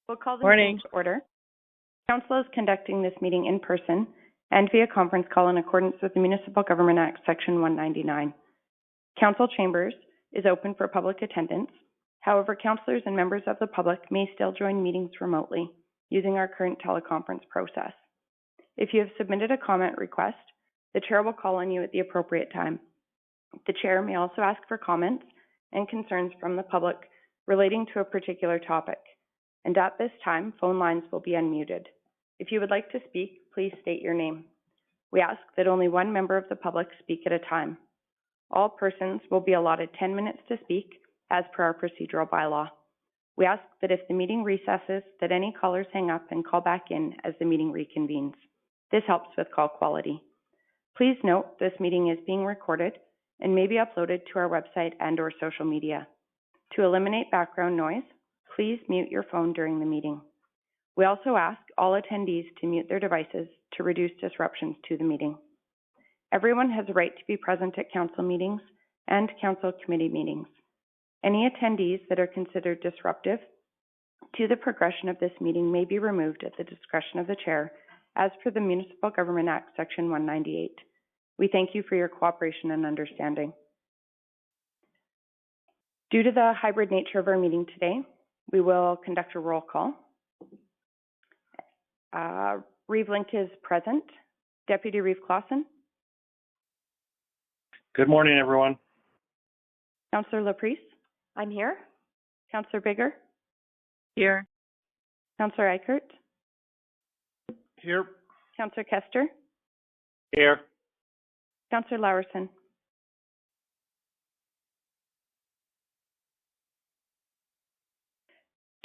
We'll call the meeting Morning. to order. Council is conducting this meeting in person and via conference call in accordance with the Municipal Government Act, Section 199. Council chambers is open for public attendance. However, councillors and members of the public may still join meetings remotely using our current teleconference process. If you have submitted a comment request, the chair will call on you at the appropriate time. The chair may also ask for comments and concerns from the public relating to a particular topic. And at this time, phone lines will be unmuted. If you would like to speak, please state your name. We ask that only one member of the public speak at a time. All persons will be allotted 10 minutes to speak as per our procedural bylaw. We ask that if the meeting recesses, that any callers hang up and call back in as the meeting reconvenes. This helps with call quality. Please note this meeting is being recorded and may be uploaded to our website and/or social media. To eliminate background noise, please mute your phone during the meeting. We also ask all attendees to mute their devices to reduce disruptions to the meeting. Everyone has a right to be present at council meetings and council committee meetings. Any attendees that are considered disruptive to the progression of this meeting may be removed at the discretion of the chair as per the Municipal Government Act, Section 198. We thank you for your cooperation and understanding. Due to the hybrid nature of our meeting today, we will conduct a roll call. Reeve Link is present. Deputy Reeve Clausen. Good morning, everyone. Councillor Laprise. I'm here. Councillor Bigger. Here. Councillor Eichert. Here. Councillor Kester. Here. Councillor Lowerson.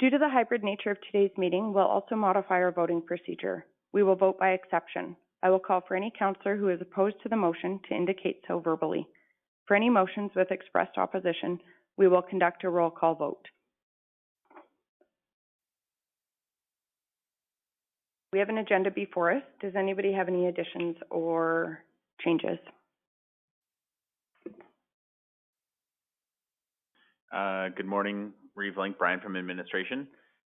Due to the hybrid nature of today's meeting, we'll also modify our voting procedure. We will vote by exception. I will call for any councillor who is opposed to the motion to indicate so verbally. For any motions with expressed opposition, we will conduct a roll call vote. We have an agenda before us. Does anybody have any additions or changes? Good morning, Reeve Link, Brian from Administration.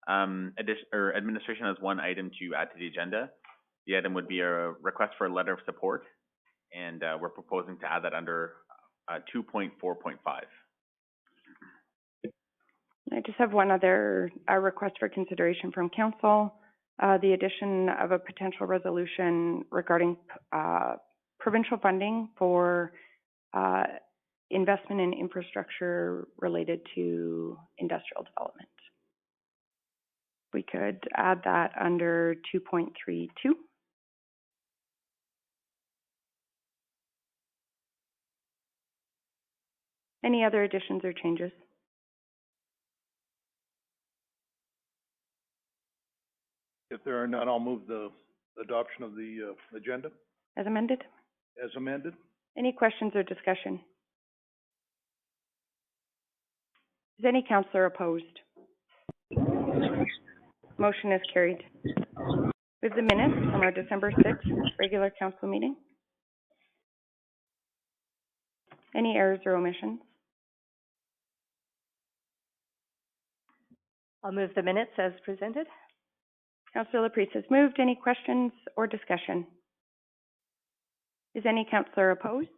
Administration has one item to add to the agenda. The item would be a request for a letter of support, and we're proposing to add that under 2.4.5. I just have one other request for consideration from council. The addition of a potential resolution regarding provincial funding for investment in infrastructure related to industrial development. We could add that under 2.32. Any other additions or changes? If there are none, I'll move the adoption of the agenda As amended? as amended. Any questions or discussion? Is any councillor opposed? Motion is carried. We have the minutes from our December 6th regular council meeting. Any errors or omissions? I'll move the minutes as presented. Councillor Laprise has moved. Any questions or discussion? Is any councillor opposed?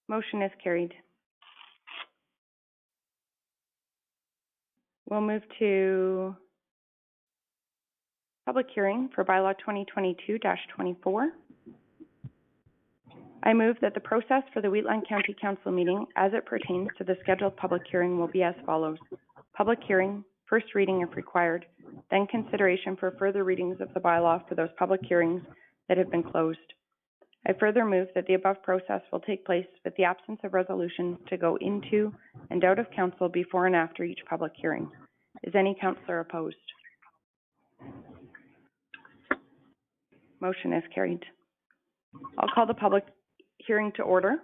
Motion is carried. We'll move to public hearing for bylaw 2022-24. I move that the process for the Wheatland County Council meeting as it pertains to the scheduled public hearing will be as follows. Public hearing, first reading if required, then consideration for further readings of the bylaw for those public hearings that have been closed. I further move that the above process will take place with the absence of resolution to go into and out of council before and after each public hearing. Is any councillor opposed? Motion is carried. I'll call the public hearing to order.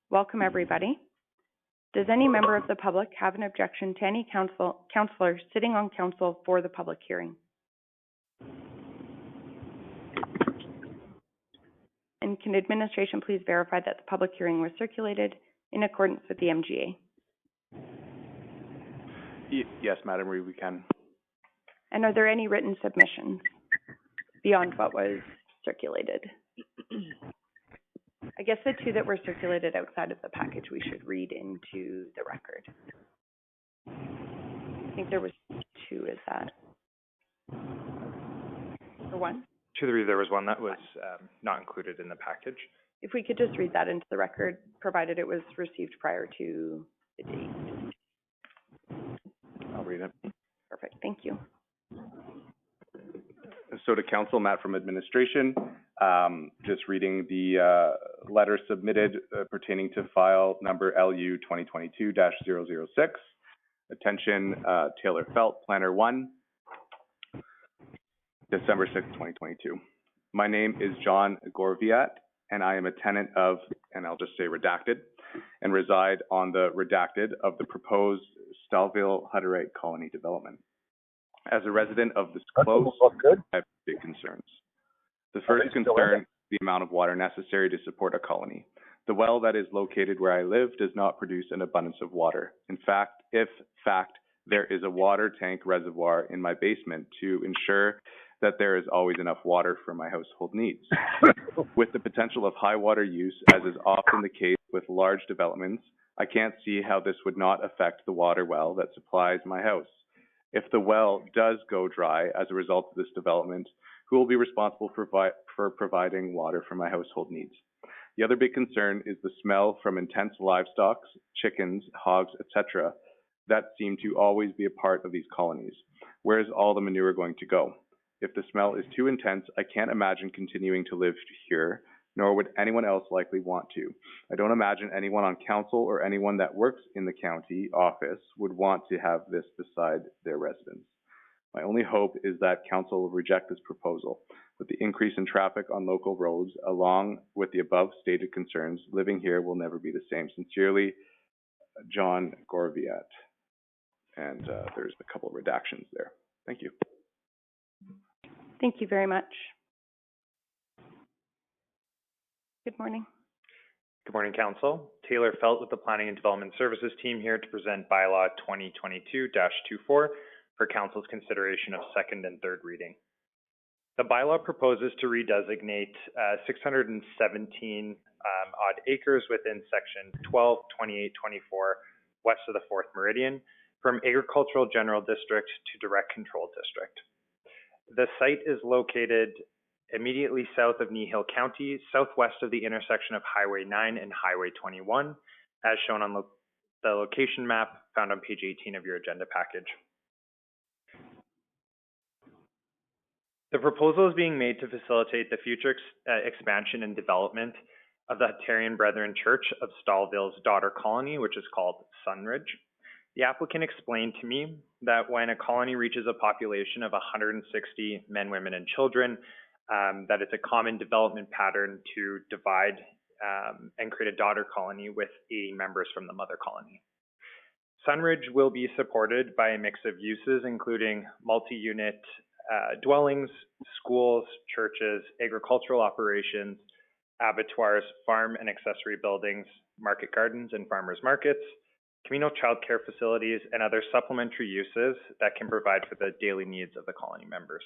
Welcome, everybody. Does any member of the public have an objection to any councillor sitting on council for the public hearing? And can administration please verify that the public hearing was circulated in accordance with the MGA? Yes, Madam Reed, we can. And are there any written submissions beyond what was circulated? I guess the two that were circulated outside of the package we should read into the record. I think there was two, is that? Or one? To the read, there was one that was not included in the package. If we could just read that into the record, provided it was received prior to the date. I'll read it. Perfect, thank you. So to council, Matt from administration, just reading the letter submitted pertaining to file number LU 2022-006. Attention, Taylor Felt, Planner 1, December 6, 2022. My name is John Gorviat, and I am a tenant of, and I'll just say redacted, and reside on the redacted of the proposed Stallville Hutterite Colony development. As a resident of this close, I have big concerns. The first concern is the amount of water necessary to support a colony. The well that is located where I live does not produce an abundance of water. In fact, there is a water tank reservoir in my basement to ensure that there is always enough water for my household needs. With the potential of high water use, as is often the case with large developments, I can't see how this would not affect the water well that supplies my house. If the well does go dry as a result of this development, who will be responsible for providing water for my household needs? The other big concern is the smell from intense livestock, chickens, hogs, etc., that seem to always be a part of these colonies. Where is all the manure going to go? If the smell is too intense, I can't imagine continuing to live here, nor would anyone else likely want to. I don't imagine anyone on council or anyone that works in the county office would want to have this beside their residence. My only hope is that council will reject this proposal. With the increase in traffic on local roads, along with the above stated concerns, living here will never be the same. Sincerely, John Gorviat. And there's a couple of redactions there. Thank you. Thank you very much. Good morning. Good morning, Council. Taylor Felt with the Planning and Development Services team here to present Bylaw 2022-24 for Council's consideration of second and third reading. The bylaw proposes to redesignate 617 odd acres within Section 12, 28, 24 west of the 4th Meridian from Agricultural General District to Direct Control District. The site is located immediately south of Kneehill County, southwest of the intersection of Highway 9 and Highway 21, as shown on the location map found on page 18 of your agenda package. The proposal is being made to facilitate the future expansion and development of the Hutterian Brethren Church of Stallville's daughter colony, which is called Sunridge. The applicant explained to me that when a colony reaches a population of 160 men, women, and children, that it's a common development pattern to divide and create a daughter colony with 80 members from the mother colony. Sunridge will be supported by a mix of uses, including multi-unit dwellings, schools, churches, agricultural operations, abattoirs, farm and accessory buildings, market gardens and farmers markets, communal childcare facilities, and other supplementary uses that can provide for the daily needs of the colony members.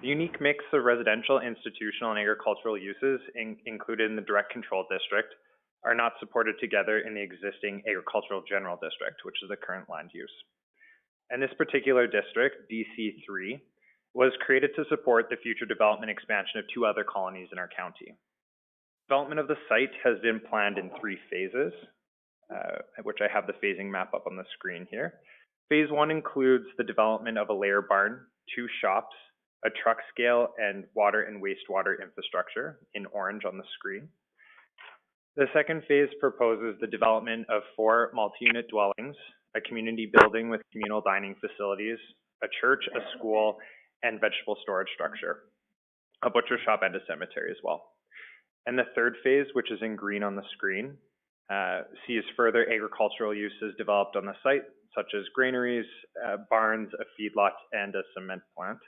The unique mix of residential, institutional, and agricultural uses included in the direct control district are not supported together in the existing agricultural general district, which is the current land use. And this particular district, DC3, was created to support the future development expansion of 2 other colonies in our county. Development of the site has been planned in 3 phases, which I have the phasing map up on the screen here. Phase 1 includes the development of a layer barn, 2 shops, a truck scale, and water and wastewater infrastructure in orange on the screen. The second phase proposes the development of 4 multi-unit dwellings, a community building with communal dining facilities, a church, a school, and vegetable storage structure, a butcher shop, and a cemetery as well. And the third phase, which is in green on the screen, sees further agricultural uses developed on the site, such as granaries, barns, a feedlot, and a cement plant.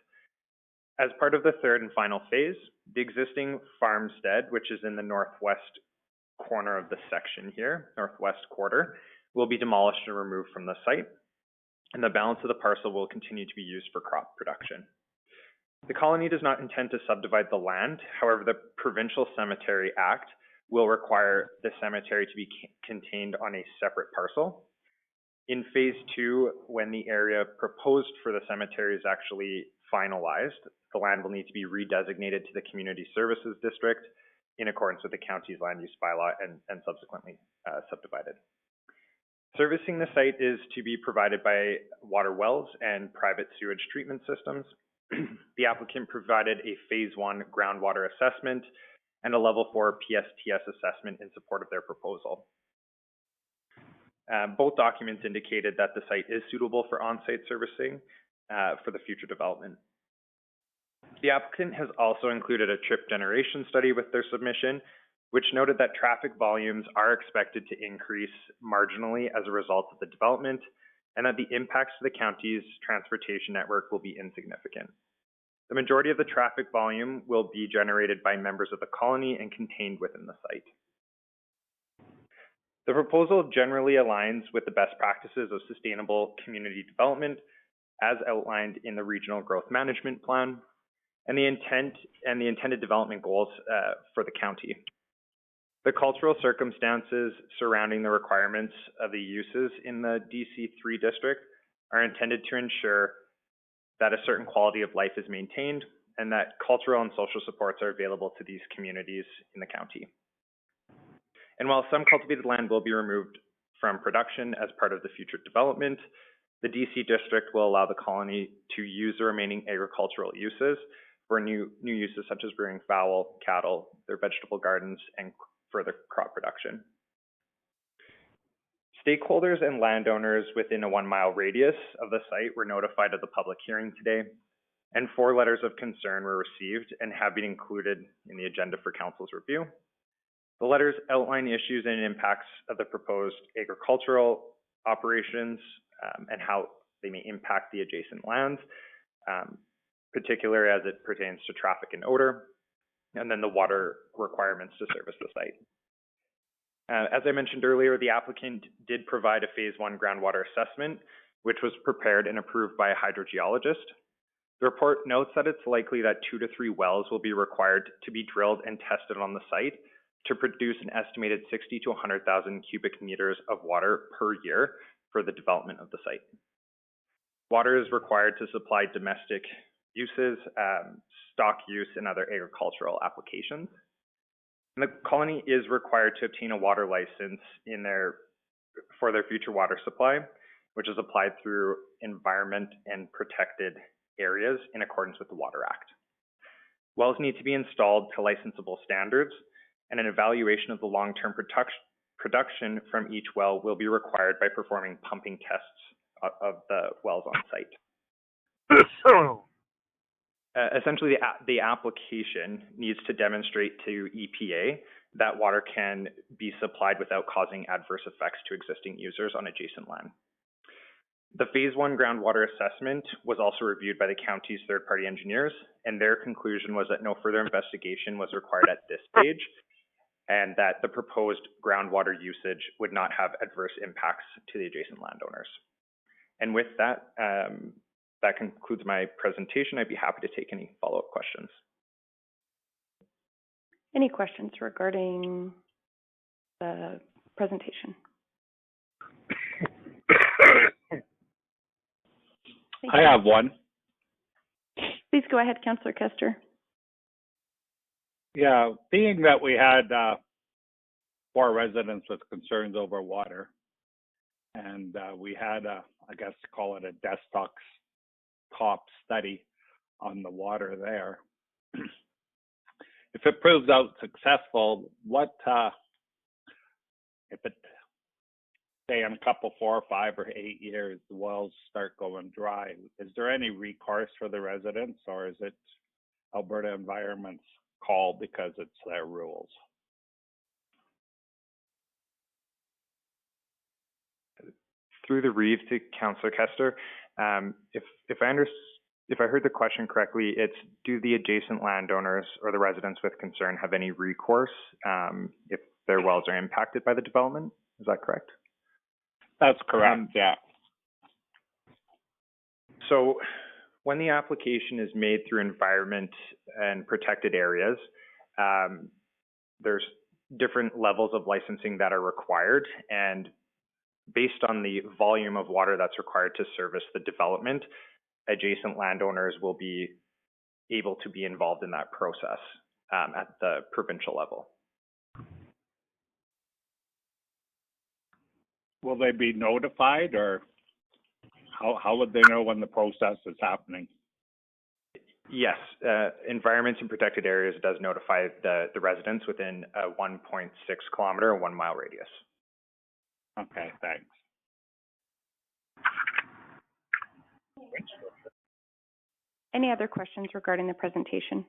As part of the third and final phase, the existing farmstead, which is in the northwest corner of the section here, northwest quarter, will be demolished and removed from the site, and the balance of the parcel will continue to be used for crop production. The colony does not intend to subdivide the land. However, the Provincial Cemetery Act will require the cemetery to be contained on a separate parcel. In phase 2, when the area proposed for the cemetery is actually finalized, the land will need to be redesignated to the Community Services District in accordance with the county's land use bylaw and subsequently subdivided. Servicing the site is to be provided by water wells and private sewage treatment systems. The applicant provided a phase 1 groundwater assessment and a level 4 PSTS assessment in support of their proposal. Both documents indicated that the site is suitable for on-site servicing for the future development. The applicant has also included a trip generation study with their submission, which noted that traffic volumes are expected to increase marginally as a result of the development, and that the impacts to the county's transportation network will be insignificant. The majority of the traffic volume will be generated by members of the colony and contained within the site. The proposal generally aligns with the best practices of sustainable community development as outlined in the Regional Growth Management Plan and the intended development goals for the county. The cultural circumstances surrounding the requirements of the uses in the DC3 district are intended to ensure that a certain quality of life is maintained and that cultural and social supports are available to these communities in the county. And while some cultivated land will be removed from production as part of the future development, the DC district will allow the colony to use the remaining agricultural uses for new uses such as rearing fowl, cattle, their vegetable gardens, and further crop production. Stakeholders and landowners within a 1-mile radius of the site were notified of the public hearing today, and 4 letters of concern were received and have been included in the agenda for council's review. The letters outline issues and impacts of the proposed agricultural operations and how they may impact the adjacent lands, particularly as it pertains to traffic and odor, and then the water requirements to service the site. As I mentioned earlier, the applicant did provide a phase 1 groundwater assessment, which was prepared and approved by a hydrogeologist. The report notes that it's likely that 2 to 3 wells will be required to be drilled and tested on the site to produce an estimated 60 to 100,000 cubic meters of water per year for the development of the site. Water is required to supply domestic uses, stock use, and other agricultural applications. And the colony is required to obtain a water license for their future water supply, which is applied through environment and protected areas in accordance with the Water Act. Wells need to be installed to licensable standards, and an evaluation of the long-term production from each well will be required by performing pumping tests of the wells on site. Essentially, the application needs to demonstrate to EPA that water can be supplied without causing adverse effects to existing users on adjacent land. The phase 1 groundwater assessment was also reviewed by the county's third-party engineers, and their conclusion was that no further investigation was required at this stage, and that the proposed groundwater usage would not have adverse impacts to the adjacent landowners. And with that, that concludes my presentation. I'd be happy to take any follow-up questions. Any questions regarding the presentation? I have one. Please go ahead, Councillor Kester. Yeah, being that we had 4 residents with concerns over water, and we had I guess call it a desktop study on the water there. If it proves out successful, what if it, say in a couple, 4 or 5 or 8 years, the wells start going dry, is there any recourse for the residents, or is it Alberta Environment's call because it's their rules? Through the Reeve to Councillor Kester, if I heard the question correctly, it's do the adjacent landowners or the residents with concern have any recourse if their wells are impacted by the development? Is that correct? That's correct, yeah. So when the application is made through environment and protected areas, there's different levels of licensing that are required, and based on the volume of water that's required to service the development, adjacent landowners will be able to be involved in that process at the provincial level. Will they be notified, or how would they know when the process is happening? Yes, environments and protected areas does notify the residents within a 1.6 kilometer or 1 mile radius. Okay, thanks. Any other questions regarding the presentation?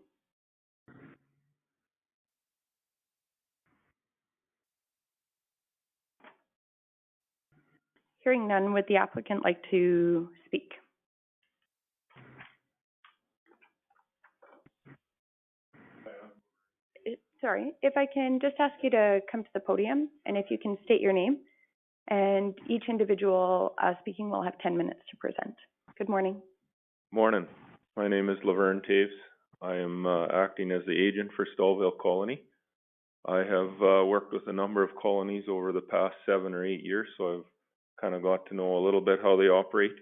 Hearing none, would the applicant like to speak? Sorry, if I can just ask you to come to the podium, and if you can state your name, and each individual speaking will have 10 minutes to present. Good morning. Morning. My name is Laverne Taves. I am acting as the agent for Stallville Colony. I have worked with a number of colonies over the past 7 or 8 years, so I've kind of got to know a little bit how they operate,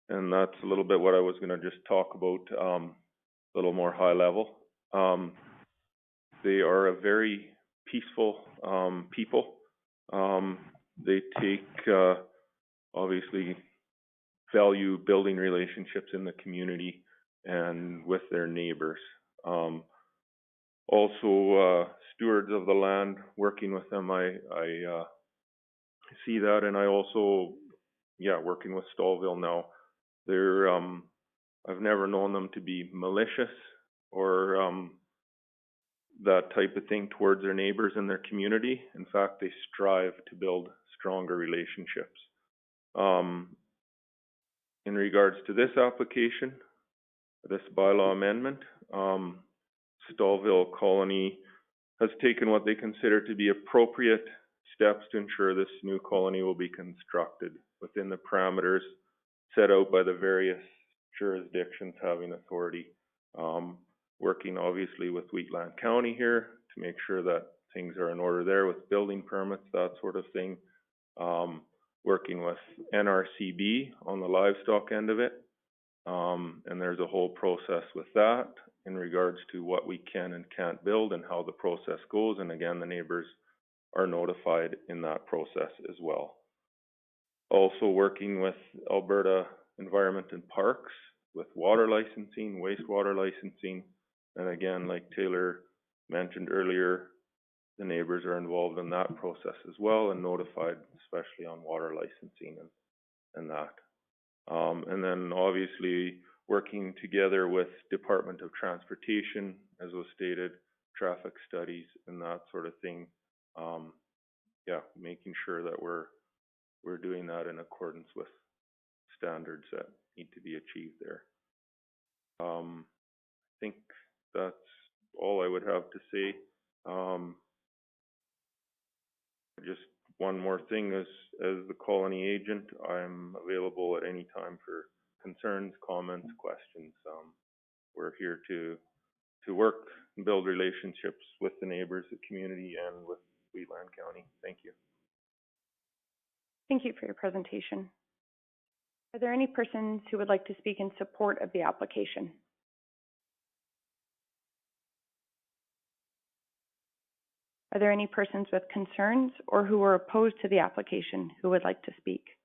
and that's a little bit what I was going to just talk about, a little more high level. They are a very peaceful people. They take, obviously, value building relationships in the community and with their neighbors. Also, stewards of the land, working with them, I see that, and I also, working with Stallville now, they're, I've never known them to be malicious or that type of thing towards their neighbors and their community. In fact, they strive to build stronger relationships. In regards to this application, this bylaw amendment, Stallville Colony has taken what they consider to be appropriate steps to ensure this new colony will be constructed within the parameters set out by the various jurisdictions having authority. Working obviously with Wheatland County here to make sure that things are in order there with building permits, that sort of thing. Working with NRCB on the livestock end of it. And there's a whole process with that in regards to what we can and can't build and how the process goes. And again, the neighbors are notified in that process as well. Also working with Alberta Environment and Parks with water licensing, wastewater licensing. And again, like Taylor mentioned earlier, the neighbors are involved in that process as well and notified, especially on water licensing and that. And then obviously working together with Department of Transportation, as was stated, traffic studies and that sort of thing. Making sure that we're doing that in accordance with standards that need to be achieved there. I think that's all I would have to say. Just one more thing, as the colony agent, I'm available at any time for concerns, comments, questions. We're here to work and build relationships with the neighbors, the community, and with Wheatland County. Thank you. Thank you for your presentation. Are there any persons who would like to speak in support of the application? Are there any persons with concerns or who are opposed to the application who would like to speak?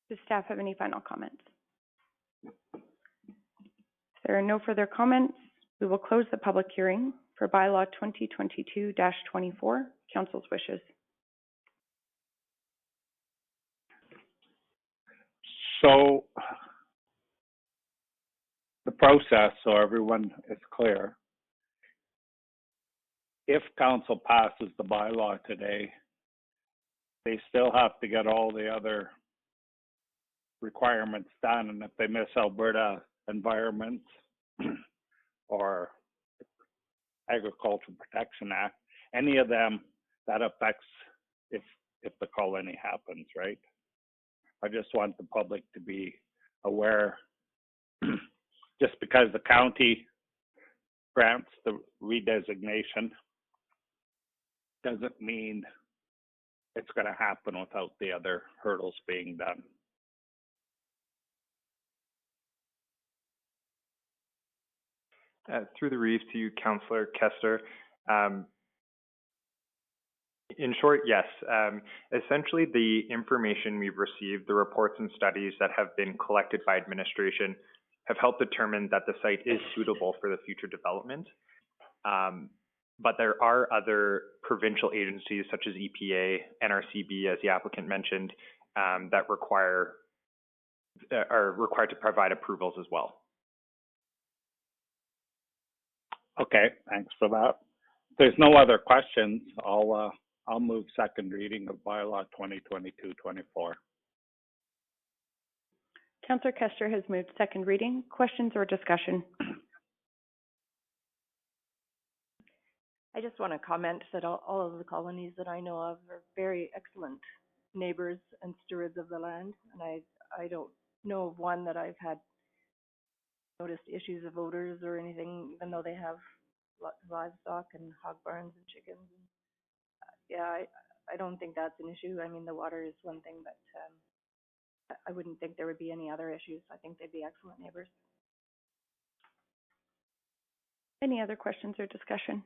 Does staff have any final comments? If there are no further comments, we will close the public hearing for bylaw 2022-24, Council's wishes. So the process, so everyone is clear. If council passes the bylaw today, they still have to get all the other requirements done, and if they miss Alberta environments or Agricultural Protection Act, any of them that affects if the colony happens, right? I just want the public to be aware, just because the county grants the redesignation doesn't mean it's going to happen without the other hurdles being done. Through the reef to you, Councillor Kester. In short, yes. Essentially, the information we've received, the reports and studies that have been collected by administration have helped determine that the site is suitable for the future development. But there are other provincial agencies such as EPA, NRCB, as the applicant mentioned, that are required to provide approvals as well. Okay, thanks for that. If there's no other questions, I'll move second reading of bylaw 2022-24. Councillor Kester has moved second reading. Questions or discussion? I just want to comment that all of the colonies that I know of are very excellent neighbors and stewards of the land, and I don't know of one that I've had noticed issues of odors or anything, even though they have lots of livestock and hog barns and chickens. Yeah, I don't think that's an issue. I mean, the water is one thing, but I wouldn't think there would be any other issues. I think they'd be excellent neighbors. Any other questions or discussion?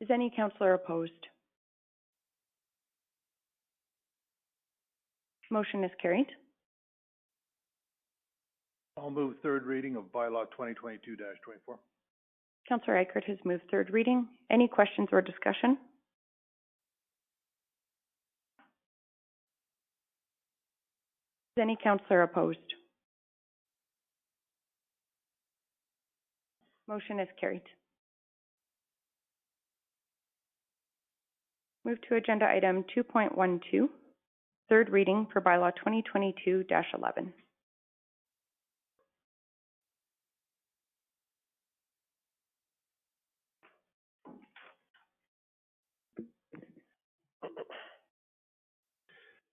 Is any councillor opposed? Motion is carried. I'll move third reading of bylaw 2022-24. Councillor Eichert has moved third reading. Any questions or discussion? Is any councillor opposed? Motion is carried. Move to agenda item 2.12, third reading for bylaw 2022-11.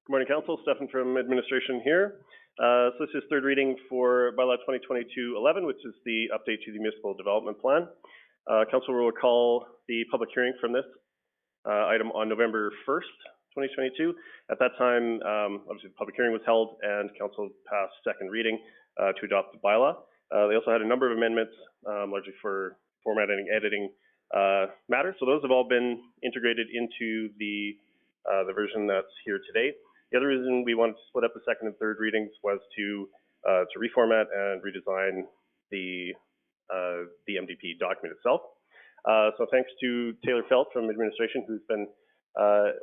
Good morning, Council. Stefan from Administration here. So this is third reading for bylaw 2022-11, which is the update to the Municipal Development Plan. Council will recall the public hearing from this item on November 1st, 2022. At that time, obviously the public hearing was held and Council passed second reading to adopt the bylaw. They also had a number of amendments, largely for formatting and editing matters. So those have all been integrated into the version that's here today. The other reason we wanted to split up the second and third readings was to reformat and redesign the MDP document itself. So thanks to Taylor Felt from Administration, who's been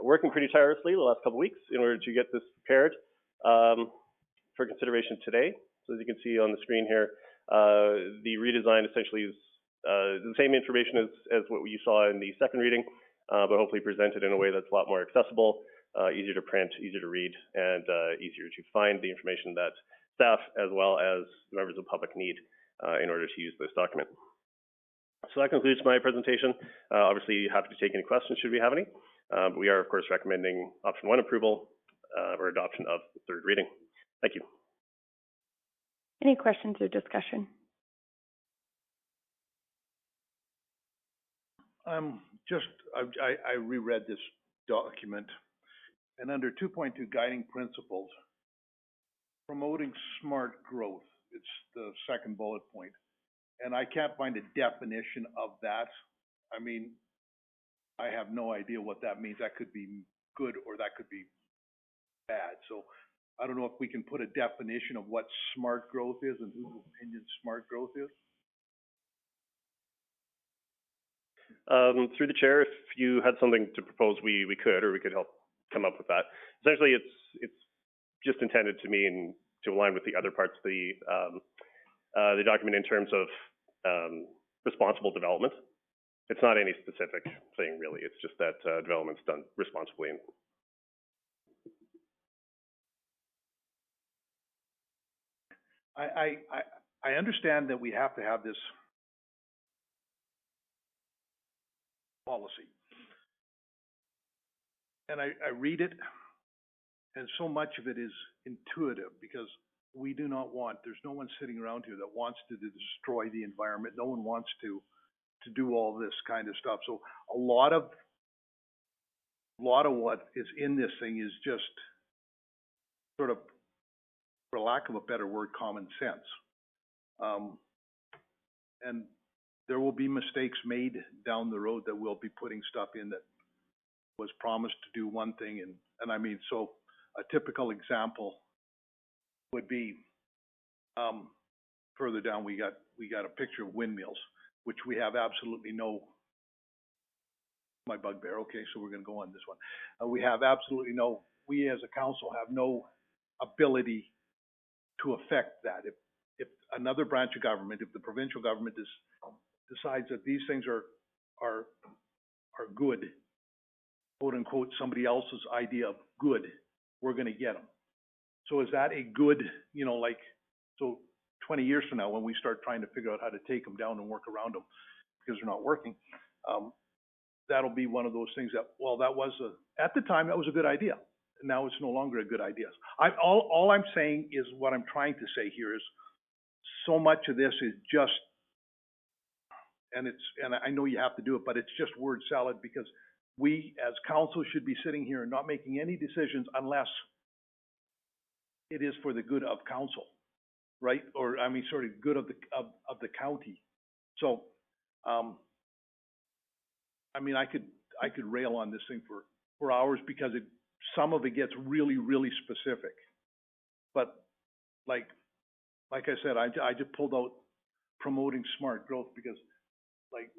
working pretty tirelessly the last couple of weeks in order to get this prepared for consideration today. So as you can see on the screen here, the redesign essentially is the same information as what you saw in the second reading, but hopefully presented in a way that's a lot more accessible, easier to print, easier to read, and easier to find the information that staff as well as members of the public need in order to use this document. So that concludes my presentation. Obviously, happy to take any questions should we have any. But we are, of course, recommending option 1 approval or adoption of the third reading. Thank you. Any questions or discussion? I reread this document, and under 2.2 guiding principles, promoting smart growth, it's the second bullet point. And I can't find a definition of that. I mean, I have no idea what that means. That could be good or that could be bad. So I don't know if we can put a definition of what smart growth is and whose opinion smart growth is. Through the chair, if you had something to propose, we could, or we could help come up with that. Essentially, it's just intended to mean to align with the other parts of the document in terms of responsible development. It's not any specific thing, really. It's just that development's done responsibly. I understand that we have to have this policy. And I read it, and so much of it is intuitive, because we do not want, there's no one sitting around here that wants to destroy the environment. No one wants to do all this kind of stuff. So a lot of what is in this thing is just sort of, for lack of a better word, common sense. And there will be mistakes made down the road that we'll be putting stuff in that was promised to do one thing, and I mean, so a typical example would be, further down, we got a picture of windmills, which we have absolutely no, my bugbear, okay, so we're gonna go on this one. We have absolutely no, we as a council have no ability to affect that. If another branch of government, if the provincial government decides that these things are good, quote unquote, somebody else's idea of good, we're gonna get them. So is that a good, you know, like, so 20 years from now, when we start trying to figure out how to take them down and work around them because they're not working, that'll be one of those things that, well, that was at the time, that was a good idea. Now it's no longer a good idea. All I'm saying is, what I'm trying to say here is, so much of this is just, and I know you have to do it, but it's just word salad, because we as council should be sitting here and not making any decisions unless it is for the good of council, right? Or, I mean, sort of good of the county. So, I mean, I could rail on this thing for hours, because some of it gets really, really specific. But like I said, I just pulled out promoting smart growth, because, like,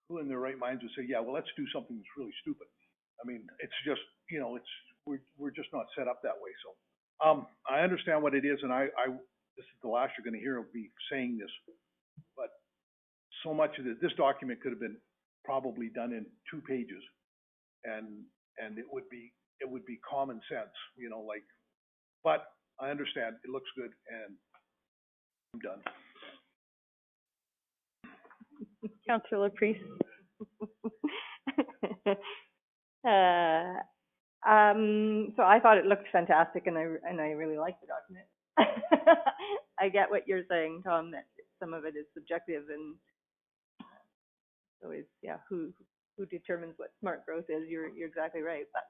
who in their right minds would say, yeah, well, let's do something that's really stupid? I mean, it's just, you know, we're just not set up that way. So, I understand what it is, and this is the last you're going to hear of me saying this, but so much of this document could have been probably done in 2 pages, and it would be common sense, you know, like, but I understand, it looks good, and I'm done. Councillor Priest. So I thought it looked fantastic, and I really liked the document. I get what you're saying, Tom, that some of it is subjective, and always, yeah, who determines what smart growth is? You're exactly right. But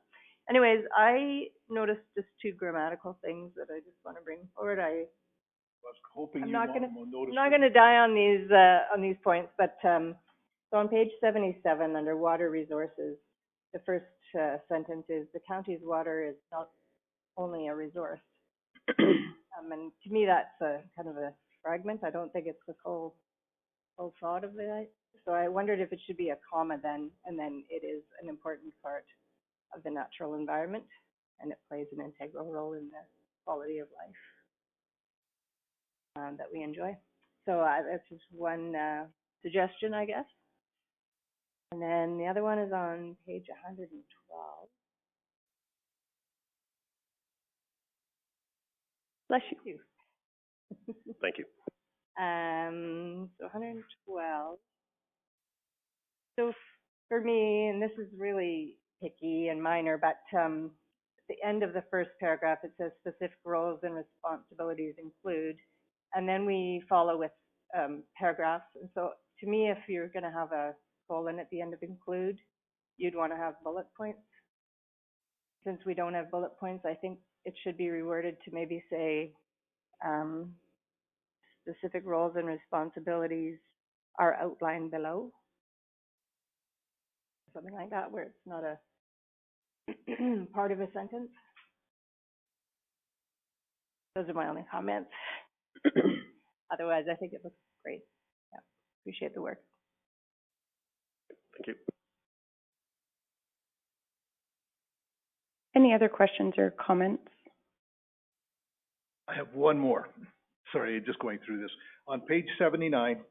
anyways, I noticed just 2 grammatical things that I just want to bring forward. I'm not going to die on these points, but so on page 77 under water resources, the first sentence is, the county's water is not only a resource. And to me, that's a kind of a fragment. I don't think it's the full thought of it. So I wondered if it should be a comma then, and then it is an important part of the natural environment, and it plays an integral role in the quality of life that we enjoy. So that's just one suggestion, I guess. And then the other one is on page 112. Bless you. Thank you. So 112. So for me, and this is really picky and minor, but at the end of the first paragraph, it says specific roles and responsibilities include, and then we follow with paragraphs. And so to me, if you're going to have a colon at the end of include, you'd want to have bullet points. Since we don't have bullet points, I think it should be reworded to maybe say specific roles and responsibilities are outlined below. Something like that, where it's not a part of a sentence. Those are my only comments. Otherwise, I think it looks great. Yeah, appreciate the work. Thank you. Any other questions or comments? I have one more. Sorry, just going through this. On page 79,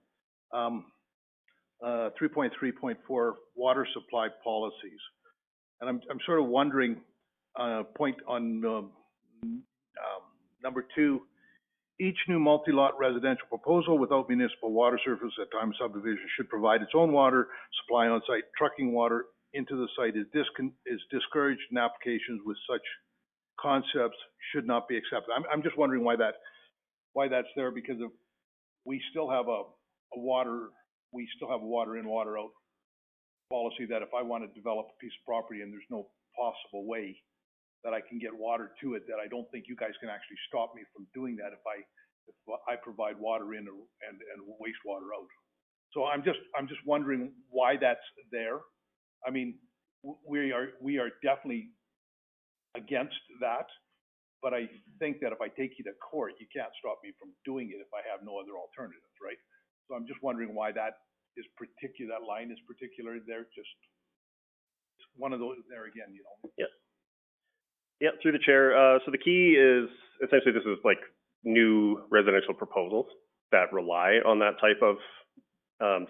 3.3.4, water supply policies. And I'm sort of wondering, point on number 2, Each new multi-lot residential proposal without municipal water service at time of subdivision should provide its own water supply on site. Trucking water into the site is discouraged, and applications with such concepts should not be accepted. I'm just wondering why that's there, because of, we still have a water in, water out policy, that if I want to develop a piece of property and there's no possible way that I can get water to it, that I don't think you guys can actually stop me from doing that if I provide water in and wastewater out. So I'm just wondering why that's there. I mean, we are definitely against that, but I think that if I take you to court, you can't stop me from doing it if I have no other alternatives, right? So I'm just wondering why that line is particular there. Just one of those there again, you know. Yeah. Yeah, through the chair. So the key is essentially this is like new residential proposals that rely on that type of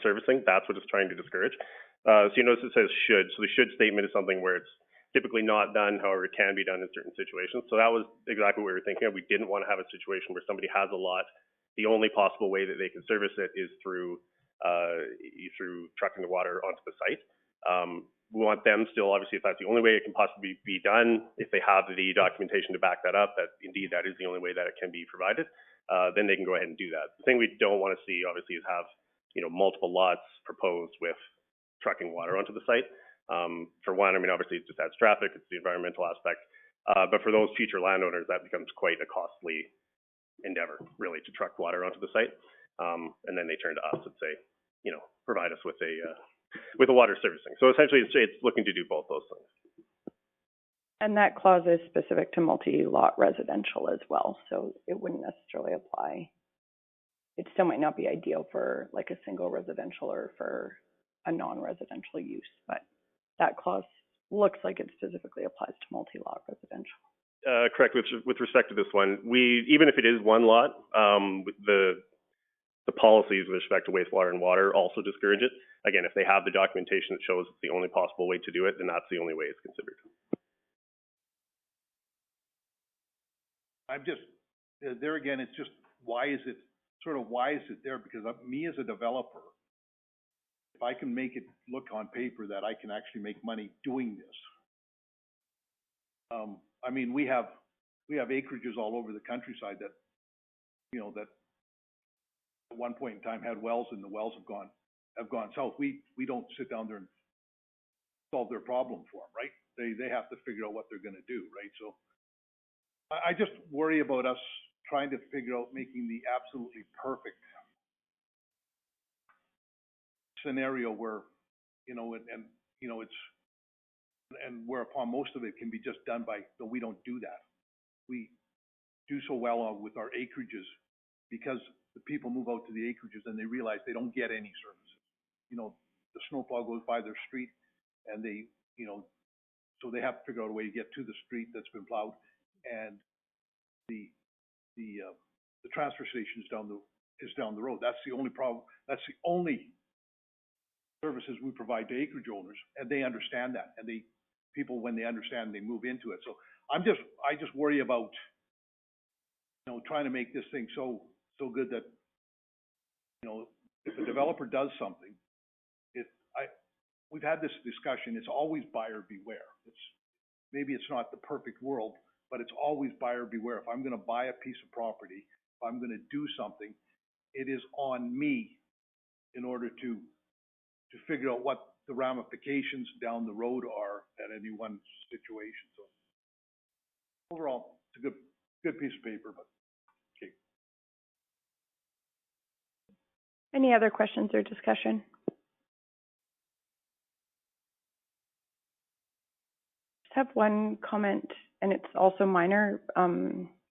servicing. That's what it's trying to discourage. So you notice it says should. So the should statement is something where it's typically not done, however, it can be done in certain situations. So that was exactly what we were thinking of. We didn't want to have a situation where somebody has a lot. The only possible way that they can service it is through trucking the water onto the site. We want them still, obviously, if that's the only way it can possibly be done, if they have the documentation to back that up, that indeed that is the only way that it can be provided, then they can go ahead and do that. The thing we don't want to see, obviously, is have, you know, multiple lots proposed with trucking water onto the site. For one, I mean, obviously, it just adds traffic, it's the environmental aspect. But for those future landowners, that becomes quite a costly endeavor, really, to truck water onto the site. And then they turn to us and say, you know, provide us with a water servicing. So essentially, it's looking to do both those things. And that clause is specific to multi-lot residential as well, so it wouldn't necessarily apply. It still might not be ideal for like a single residential or for a non-residential use, but that clause looks like it specifically applies to multi-lot residential. Correct. With respect to this one, even if it is one lot, the policies with respect to wastewater and water also discourage it. Again, if they have the documentation that shows it's the only possible way to do it, then that's the only way it's considered. I'm just, there again, it's just, why is it there? Because me as a developer, if I can make it look on paper that I can actually make money doing this. I mean, we have acreages all over the countryside that, you know, that at one point in time had wells, and the wells have gone south. We don't sit down there and solve their problem for them, right? They have to figure out what they're going to do, right? So I just worry about us trying to figure out making the absolutely perfect scenario where, you know, and you know, and whereupon most of it can be just done by, no, we don't do that. We do so well with our acreages because the people move out to the acreages and they realize they don't get any services. You know, the snowplow goes by their street and they, you know, so they have to figure out a way to get to the street that's been plowed, and the transfer station is down the road. That's the only problem. That's the only services we provide to acreage owners, and they understand that. And people, when they understand, they move into it. So I just worry about, you know, trying to make this thing so good that, you know, if a developer does something, we've had this discussion. It's always buyer beware. Maybe it's not the perfect world, but it's always buyer beware. If I'm going to buy a piece of property, if I'm going to do something, it is on me in order to figure out what the ramifications down the road are at any one situation. So overall, it's a good piece of paper, but okay. Any other questions or discussion? Just have one comment, and it's also minor.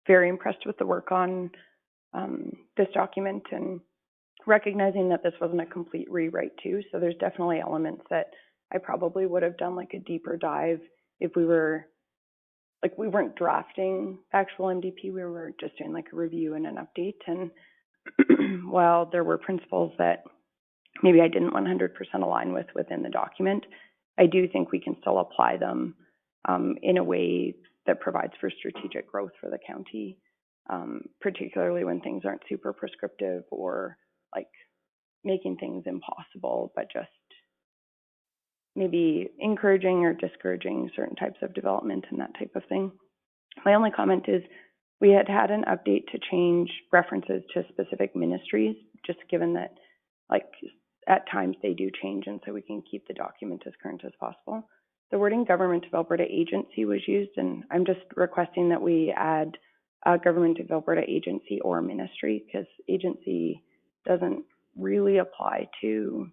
Very impressed with the work on this document, and recognizing that this wasn't a complete rewrite too. So there's definitely elements that I probably would have done like a deeper dive if we weren't drafting actual MDP, we were just doing like a review and an update. And while there were principles that maybe I didn't 100% align with within the document, I do think we can still apply them in a way that provides for strategic growth for the county. particularly when things aren't super prescriptive or like making things impossible, but just maybe encouraging or discouraging certain types of development and that type of thing. My only comment is we had an update to change references to specific ministries, just given that like at times they do change, and so we can keep the document as current as possible. The wording Government of Alberta Agency was used, and I'm just requesting that we add Government of Alberta Agency or Ministry, because agency doesn't really apply to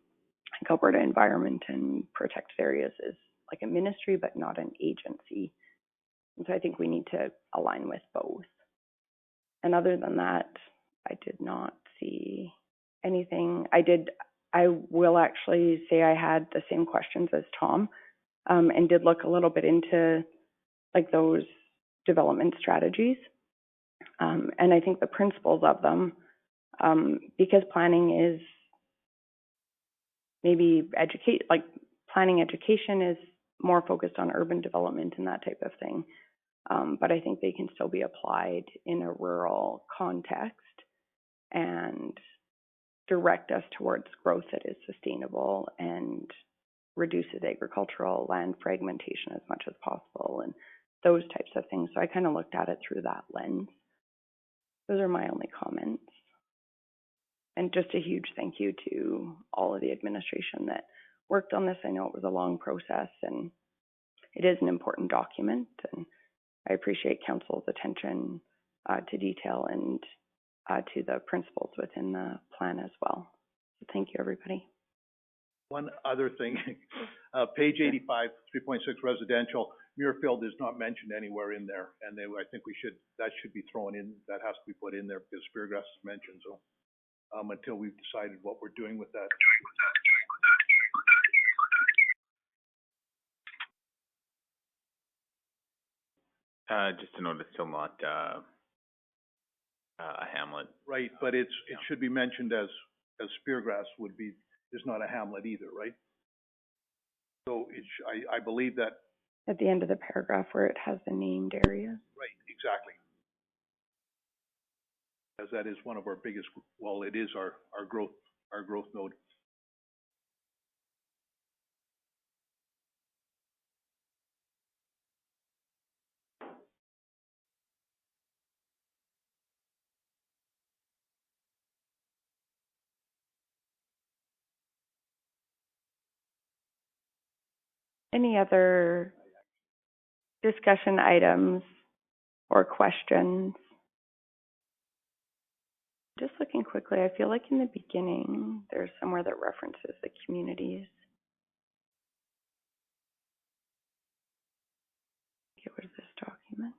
like Alberta Environment and Protected Areas is like a ministry, but not an agency. And so I think we need to align with both. And other than that, I did not see anything. I will actually say I had the same questions as Tom, and did look a little bit into like those development strategies. And I think the principles of them, because planning is maybe planning education is more focused on urban development and that type of thing. But I think they can still be applied in a rural context and direct us towards growth that is sustainable and reduces agricultural land fragmentation as much as possible and those types of things. So I kind of looked at it through that lens. Those are my only comments. And just a huge thank you to all of the administration that worked on this. I know it was a long process and it is an important document, and I appreciate council's attention to detail and to the principles within the plan as well. So thank you, everybody. One other thing, page 85, 3.6 residential, Muirfield is not mentioned anywhere in there, and I think that should be thrown in, that has to be put in there because Speargrass is mentioned, so until we've decided what we're doing with that. Just to note, it's still not a hamlet. Right, but it should be mentioned as Speargrass is not a hamlet either, right? So I believe that. At the end of the paragraph where it has the named areas. Right, exactly. As that is one of our biggest, well, it is our growth node. Any other discussion items or questions? Just looking quickly, I feel like in the beginning, there's somewhere that references the communities. Okay, what is this document?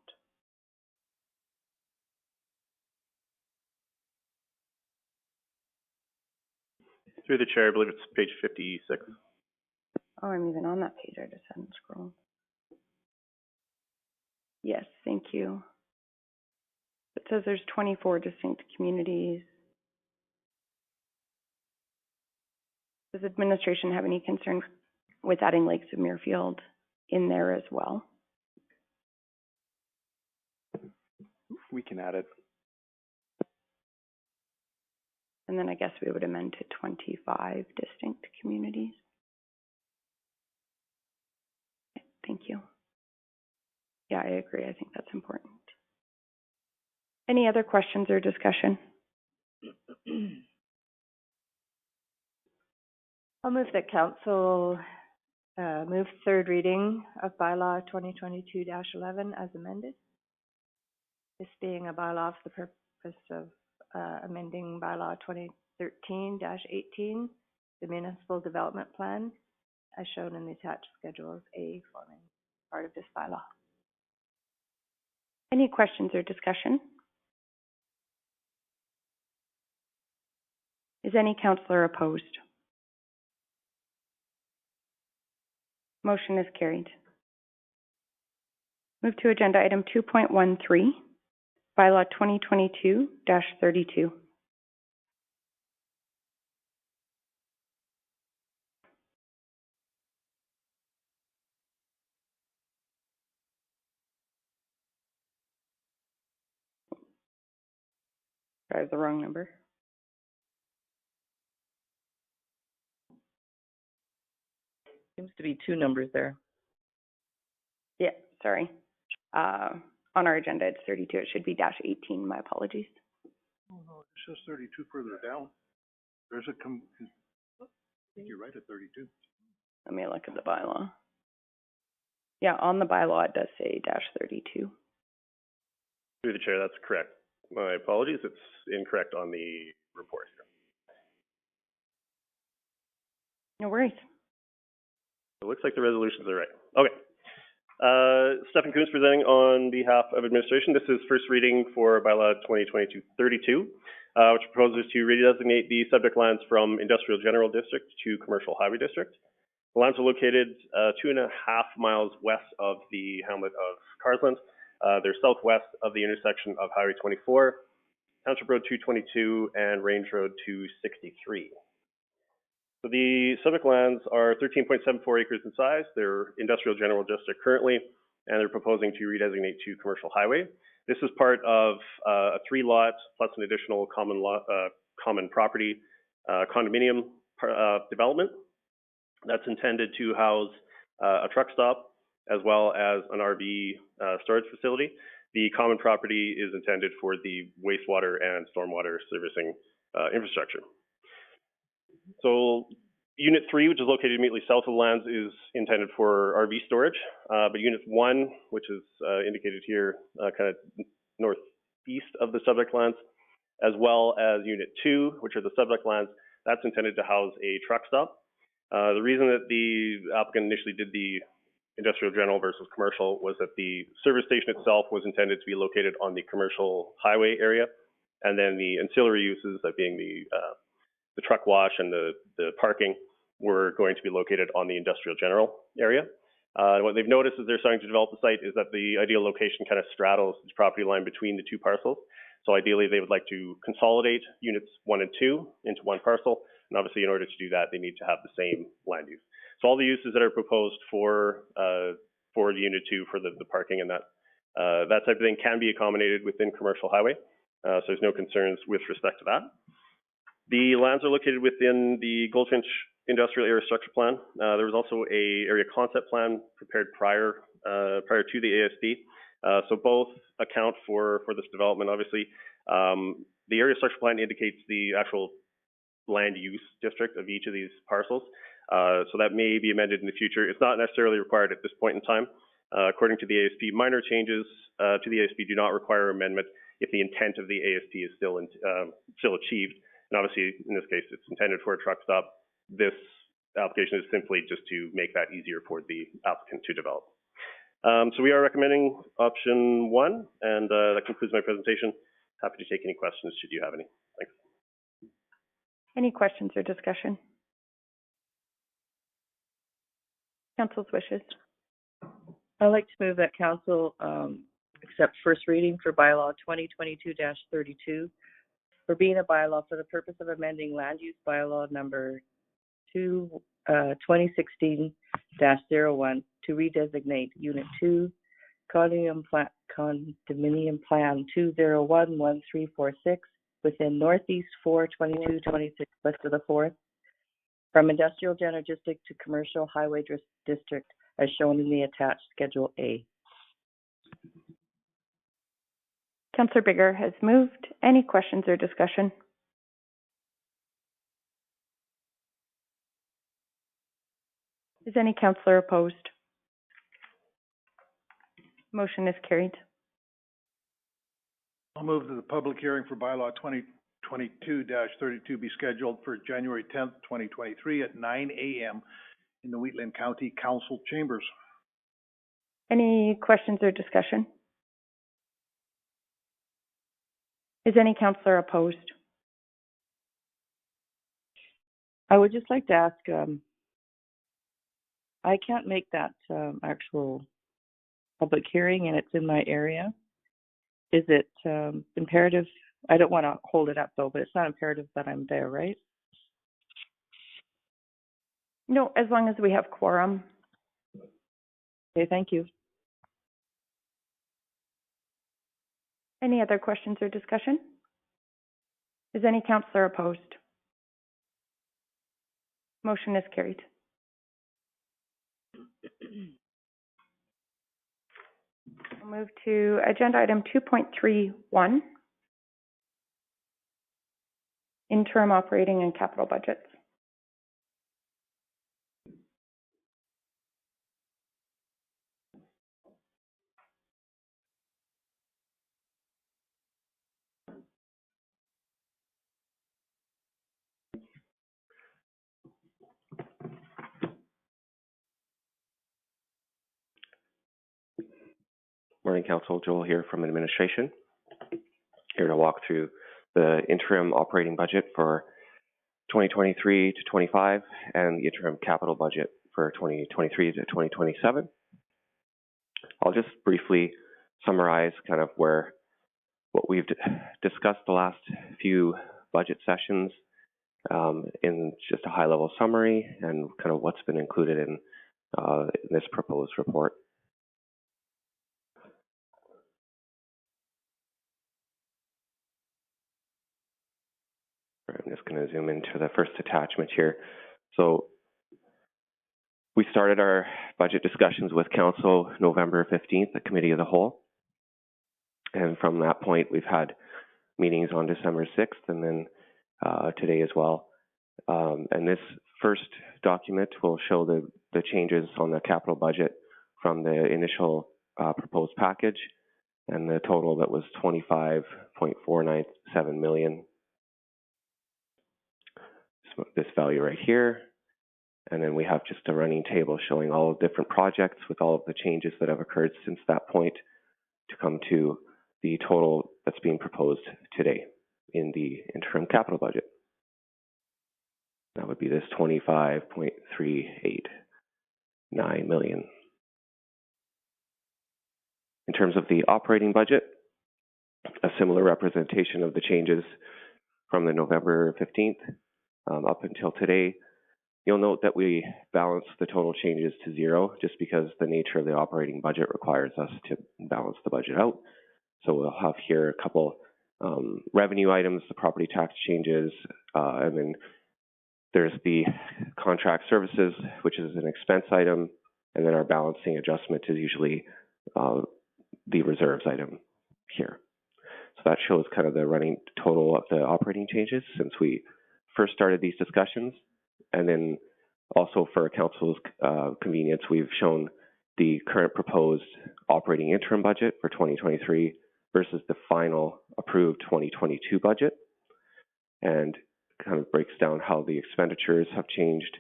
Through the chair, I believe it's page 56. Oh, I'm even on that page. I just hadn't scrolled. Yes, thank you. It says there's 24 distinct communities. Does administration have any concern with adding Lakes of Muirfield in there as well? We can add it. And then I guess we would amend to 25 distinct communities. Okay, thank you. Yeah, I agree. I think that's important. Any other questions or discussion? I'll move that council move third reading of bylaw 2022-11 as amended. This being a bylaw for the purpose of amending bylaw 2013-18, the municipal development plan, as shown in the attached schedules A forming part of this bylaw. Any questions or discussion? Is any councillor opposed? Motion is carried. Move to agenda item 2.13, bylaw 2022-32. I have the wrong number. Seems to be two numbers there. Yeah, sorry. On our agenda, it's 32. It should be -18. My apologies. Oh, no, it says 32 further down. There's a I think you're right at 32. Let me look at the bylaw. Yeah, on the bylaw, it does say -32. Through the chair, that's correct. My apologies, it's incorrect on the report here. No worries. It looks like the resolutions are right. Okay. Stephen Coons presenting on behalf of administration. This is first reading for bylaw 2022-32, which proposes to redesignate the subject lands from industrial general district to commercial highway district. The lands are located 2.5 miles west of the hamlet of Carsland. They're southwest of the intersection of Highway 24, Township Road 222, and Range Road 263. So the subject lands are 13.74 acres in size. They're industrial general district currently, and they're proposing to redesignate to commercial highway. This is part of a 3-lot plus an additional common property condominium development that's intended to house a truck stop as well as an RV storage facility. The common property is intended for the wastewater and stormwater servicing infrastructure. So Unit 3, which is located immediately south of the lands, is intended for RV storage, but Unit 1, which is indicated here kind of northeast of the subject lands, as well as Unit 2, which are the subject lands, that's intended to house a truck stop. The reason that the applicant initially did the industrial general versus commercial was that the service station itself was intended to be located on the commercial highway area, and then the ancillary uses, that being the truck wash and the parking, were going to be located on the industrial general area. What they've noticed as they're starting to develop the site is that the ideal location kind of straddles the property line between the two parcels. So ideally, they would like to consolidate units 1 and 2 into one parcel. And obviously, in order to do that, they need to have the same land use. So all the uses that are proposed for the Unit 2, for the parking and that type of thing, can be accommodated within commercial highway. So there's no concerns with respect to that. The lands are located within the Goldfinch Industrial Area Structure Plan. There was also a area concept plan prepared prior to the ASD. So both account for this development, obviously. The area structure plan indicates the actual land use district of each of these parcels. So that may be amended in the future. It's not necessarily required at this point in time. According to the ASP, minor changes to the ASP do not require amendment if the intent of the ASP is still achieved. And obviously, in this case, it's intended for a truck stop. This application is simply just to make that easier for the applicant to develop. So we are recommending option 1, and that concludes my presentation. Happy to take any questions should you have any. Thanks. Any questions or discussion? Council's wishes. I'd like to move that council accept first reading for bylaw 2022-32 for being a bylaw for the purpose of amending land use bylaw number 2016-01 to redesignate Unit 2, Condominium Plan 2011346 within Northeast 42226 west of the 4th, from Industrial General District to Commercial Highway District as shown in the attached Schedule A. Councillor Biggar has moved. Any questions or discussion? Is any councillor opposed? Motion is carried. I'll move that the public hearing for bylaw 2022-32 be scheduled for January 10th, 2023 at 9 a.m. in the Wheatland County Council chambers. Any questions or discussion? Is any councillor opposed? I would just like to ask, I can't make that actual public hearing, and it's in my area. Is it imperative? I don't want to hold it up, though, but it's not imperative that I'm there, right? No, as long as we have quorum. Okay, thank you. Any other questions or discussion? Is any councillor opposed? Motion is carried. We'll move to agenda item 2.31, interim operating and capital budgets. Morning, Council. Joel here from Administration. Here to walk through the interim operating budget for 2023 to 25 and the interim capital budget for 2023 to 2027. I'll just briefly summarize kind of what we've discussed the last few budget sessions in just a high-level summary and kind of what's been included in this proposed report. I'm just going to zoom into the first attachment here. So we started our budget discussions with Council November 15th, the Committee of the Whole. And from that point, we've had meetings on December 6th and then today as well. And this first document will show the changes on the capital budget from the initial proposed package, and the total that was $25.497 million. So this value right here. And then we have just a running table showing all of different projects with all of the changes that have occurred since that point to come to the total that's being proposed today in the interim capital budget. That would be this $25.389 million. In terms of the operating budget, a similar representation of the changes from the November 15th up until today. You'll note that we balance the total changes to zero just because the nature of the operating budget requires us to balance the budget out. So we'll have here a couple revenue items, the property tax changes, and then there's the contract services, which is an expense item, and then our balancing adjustment is usually the reserves item here. So that shows kind of the running total of the operating changes since we first started these discussions. And then also for Council's convenience, we've shown the current proposed operating interim budget for 2023 versus the final approved 2022 budget, and kind of breaks down how the expenditures have changed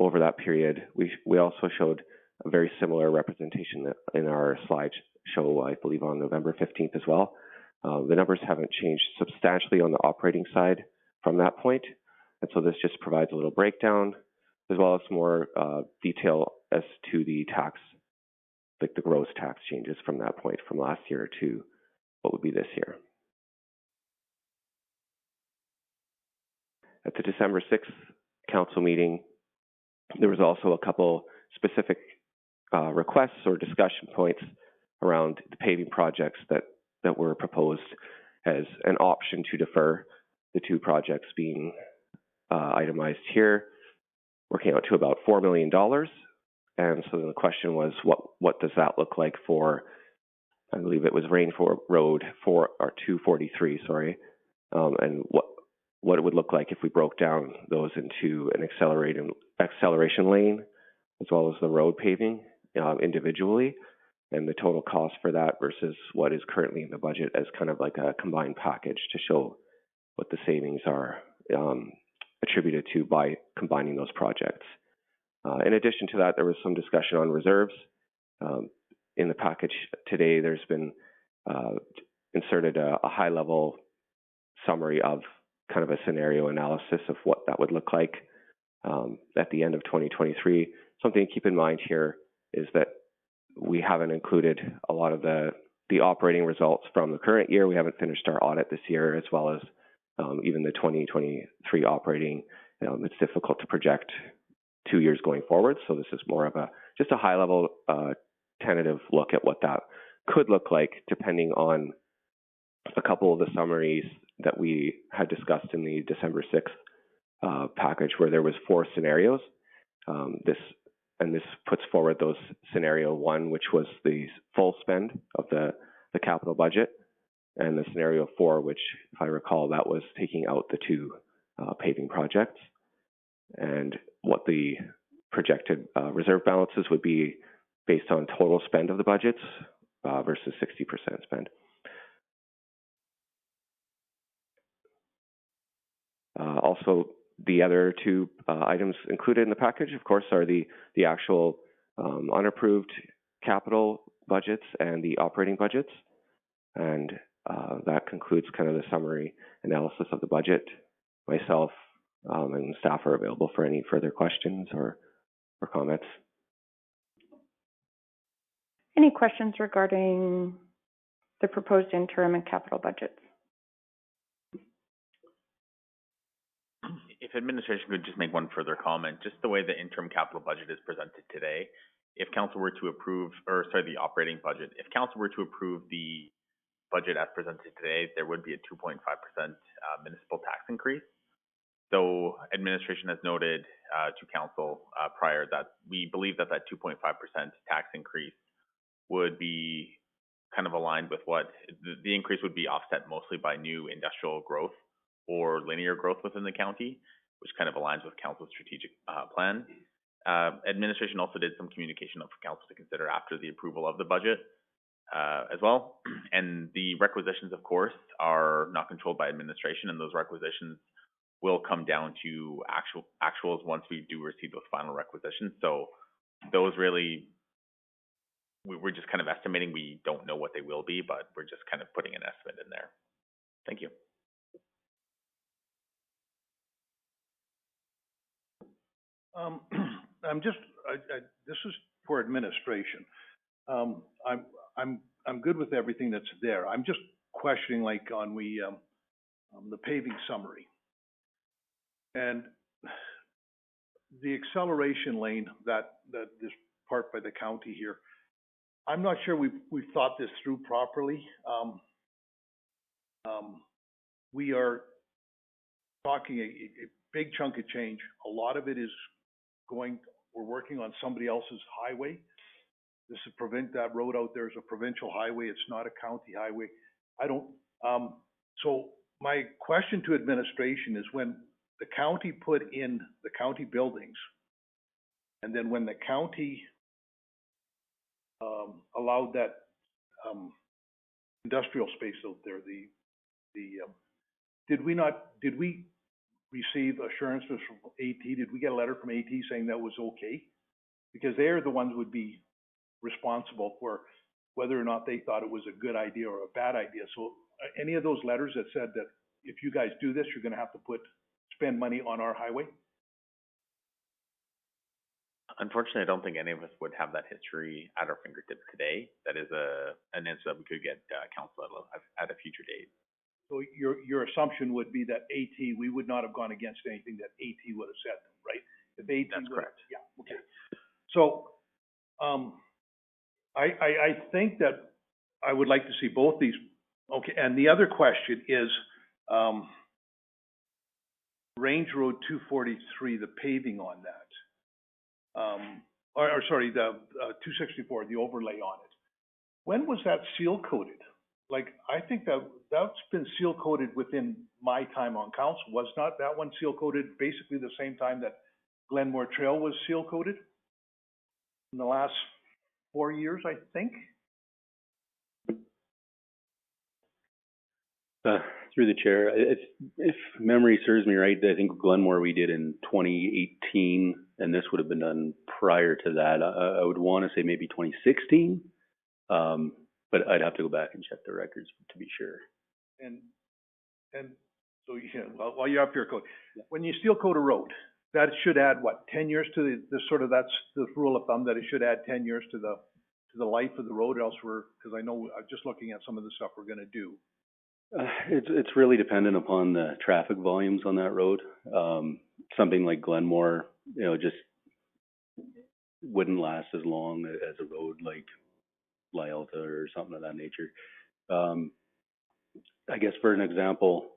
over that period. We also showed a very similar representation in our slideshow, I believe on November 15th as well. The numbers haven't changed substantially on the operating side from that point. And so this just provides a little breakdown as well as more detail as to the tax, like the gross tax changes from that point from last year to what would be this year. At the December 6th council meeting, there was also a couple specific requests or discussion points around the paving projects that were proposed as an option to defer, the two projects being itemized here, working out to about $4 million. And so the question was, what does that look like for, I believe it was Rainford Road 243, sorry, and what it would look like if we broke down those into an acceleration lane as well as the road paving individually, and the total cost for that versus what is currently in the budget as kind of like a combined package to show what the savings are attributed to by combining those projects. In addition to that, there was some discussion on reserves. In the package today, there's been inserted a high-level summary of kind of a scenario analysis of what that would look like at the end of 2023. Something to keep in mind here is that we haven't included a lot of the operating results from the current year. We haven't finished our audit this year, as well as even the 2023 operating. It's difficult to project 2 years going forward. So this is more of just a high level tentative look at what that could look like, depending on a couple of the summaries that we had discussed in the December 6th package, where there was 4 scenarios. This puts forward those scenario 1, which was the full spend of the capital budget, and the scenario 4, which, if I recall, that was taking out the 2 paving projects, and what the projected reserve balances would be based on total spend of the budgets versus 60% spend. Also, the other 2 items included in the package, of course, are the actual unapproved capital budgets and the operating budgets. And that concludes kind of the summary analysis of the budget. Myself and staff are available for any further questions or comments. Any questions regarding the proposed interim and capital budgets? If administration could just make one further comment, just the way the interim capital budget is presented today, if council were to approve, the operating budget, if council were to approve the budget as presented today, there would be a 2.5% municipal tax increase. So administration has noted to council prior that we believe that 2.5% tax increase would be kind of aligned with what the increase would be offset mostly by new industrial growth or linear growth within the county, which kind of aligns with council's strategic plan. Administration also did some communication up for council to consider after the approval of the budget as well. And the requisitions, of course, are not controlled by administration, and those requisitions will come down to actuals once we do receive those final requisitions. So those really, we're just kind of estimating. We don't know what they will be, but we're just kind of putting an estimate in there. Thank you. This is for administration. I'm good with everything that's there. I'm just questioning, like, on the paving summary. And the acceleration lane that is part by the county here, I'm not sure we've thought this through properly. We are talking a big chunk of change. A lot of it is we're working on somebody else's highway. That road out there is a provincial highway. It's not a county highway. So my question to administration is, when the county put in the county buildings, and then when the county allowed that industrial space out there, did we receive assurances from AT? Did we get a letter from AT saying that was okay? Because they're the ones who would be responsible for whether or not they thought it was a good idea or a bad idea. So any of those letters that said that if you guys do this, you're going to have to spend money on our highway? Unfortunately, I don't think any of us would have that history at our fingertips today. That is an answer that we could get council at a future date. So your assumption would be that AT, we would not have gone against anything that AT would have said, right? If AT That's correct. Yeah. Okay. So I think that I would like to see both these. Okay. And the other question is Range Road 243, the paving on that. The 264, the overlay on it. When was that seal coated? Like, I think that's been seal coated within my time on council. Was not that one seal coated basically the same time that Glenmore Trail was seal coated? In the last 4 years, I think. Through the chair, if memory serves me right, I think Glenmore we did in 2018, and this would have been done prior to that. I would want to say maybe 2016, but I'd have to go back and check the records to be sure. And so, yeah, while you're up here, Cody, when you seal coat a road, that should add what, 10 years to that's the rule of thumb, that it should add 10 years to the life of the road. Else because I know I'm just looking at some of the stuff we're going to do. It's really dependent upon the traffic volumes on that road. Something like Glenmore, just wouldn't last as long as a road like Lyelta or something of that nature. I guess for an example,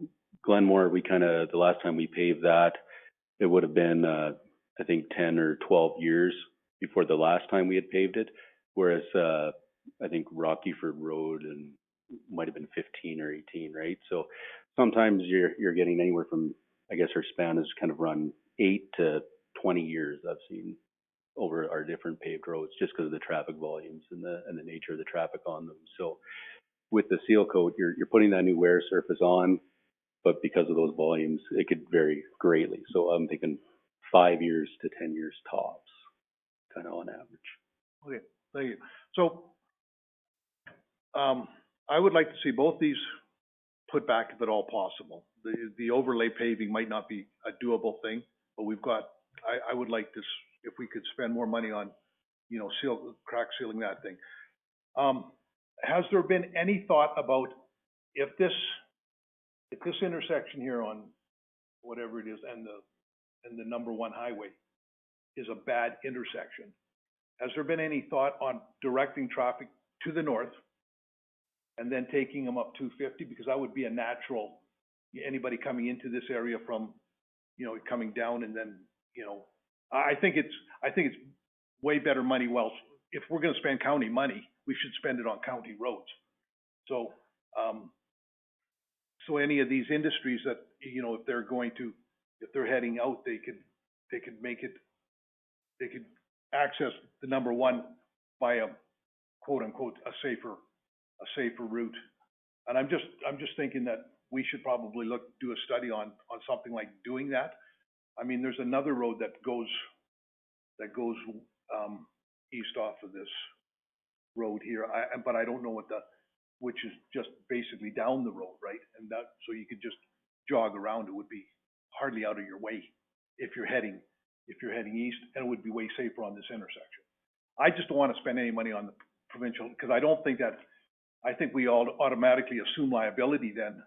Glenmore, the last time we paved that, it would have been, I think 10 or 12 years before the last time we had paved it. Whereas, I think Rockyford Road and might have been 15 or 18, right? So sometimes you're getting anywhere from, I guess our span has kind of run 8 to 20 years I've seen over our different paved roads, just because of the traffic volumes and the nature of the traffic on them. So with the seal coat, you're putting that new wear surface on, but because of those volumes, it could vary greatly. So I'm thinking 5 years to 10 years tops, kind of on average. Okay, thank you. So, I would like to see both these put back if at all possible. The overlay paving might not be a doable thing, but I would like this, if we could spend more money on, crack sealing that thing. Has there been any thought about if this intersection here on whatever it is and the number 1 highway is a bad intersection? Has there been any thought on directing traffic to the north and then taking them up 250? Because that would be a natural, anybody coming into this area from, coming down and then, I think it's way better money. Well, if we're going to spend county money, we should spend it on county roads. So, so any of these industries that, if they're heading out, they could access the number 1 by a quote unquote a safer route. And I'm just thinking that we should probably do a study on something like doing that. I mean, there's another road that goes east off of this road here, but I don't know which is just basically down the road, right? And so you could just jog around. It would be hardly out of your way if you're heading east, and it would be way safer on this intersection. I just don't want to spend any money on the provincial, because I think we all automatically assume liability then,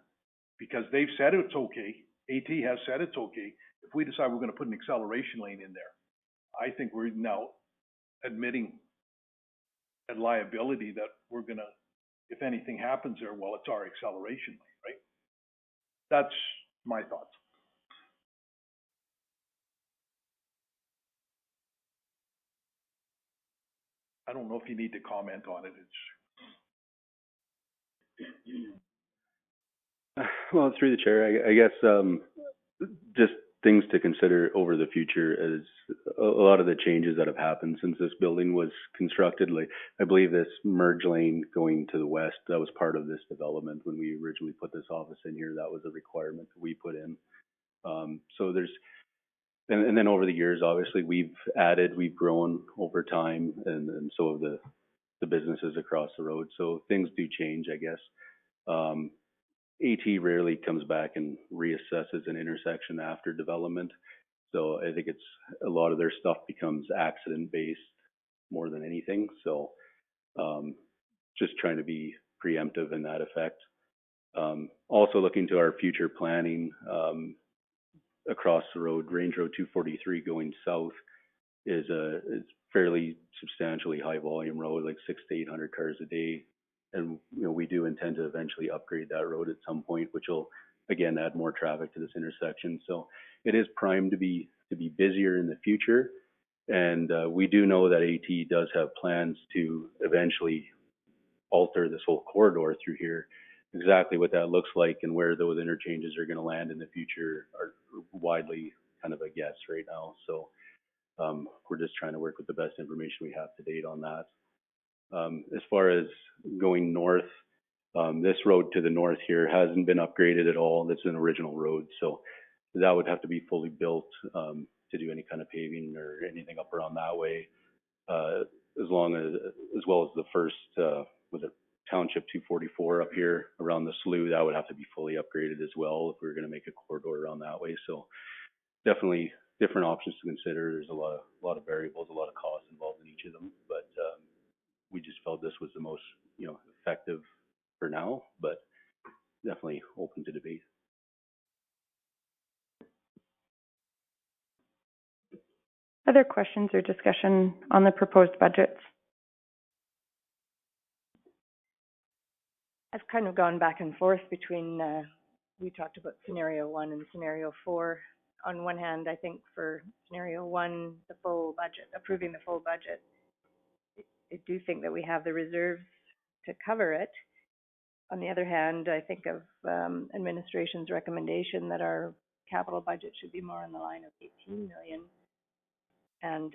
because they've said it's okay. AT has said it's okay. If we decide we're going to put an acceleration lane in there, I think we're now admitting a liability that we're going to, if anything happens there, well, it's our acceleration lane, right? That's my thoughts. I don't know if you need to comment on it. Well, through the chair, I guess just things to consider over the future is a lot of the changes that have happened since this building was constructed. Like, I believe this merge lane going to the west, that was part of this development when we originally put this office in here. That was a requirement that we put in. So there's, and then over the years, obviously we've grown over time, and so have the businesses across the road. So things do change, I guess. AT rarely comes back and reassesses an intersection after development. So I think a lot of their stuff becomes accident based more than anything. So just trying to be preemptive in that effect. Also looking to our future planning, across the road, Range Road 243 going south is fairly substantially high volume road, like 600 to 800 cars a day. And, we do intend to eventually upgrade that road at some point, which will, again, add more traffic to this intersection. So it is primed to be busier in the future. And we do know that AT does have plans to eventually alter this whole corridor through here. Exactly what that looks like and where those interchanges are going to land in the future are widely kind of a guess right now. So we're just trying to work with the best information we have to date on that. As far as going north, this road to the north here hasn't been upgraded at all. It's an original road, so that would have to be fully built to do any kind of paving or anything up around that way. As well as the first with the Township 244 up here around the slough, that would have to be fully upgraded as well if we were going to make a corridor around that way. So definitely different options to consider. There's a lot of variables, a lot of costs involved in each of them, but we just felt this was the most, effective for now, but definitely open to debate. Other questions or discussion on the proposed budgets? I've kind of gone back and forth between, we talked about scenario 1 and scenario 4. On one hand, I think for scenario 1, the full budget, approving the full budget, I do think that we have the reserves to cover it. On the other hand, I think of administration's recommendation that our capital budget should be more in the line of 18 million. And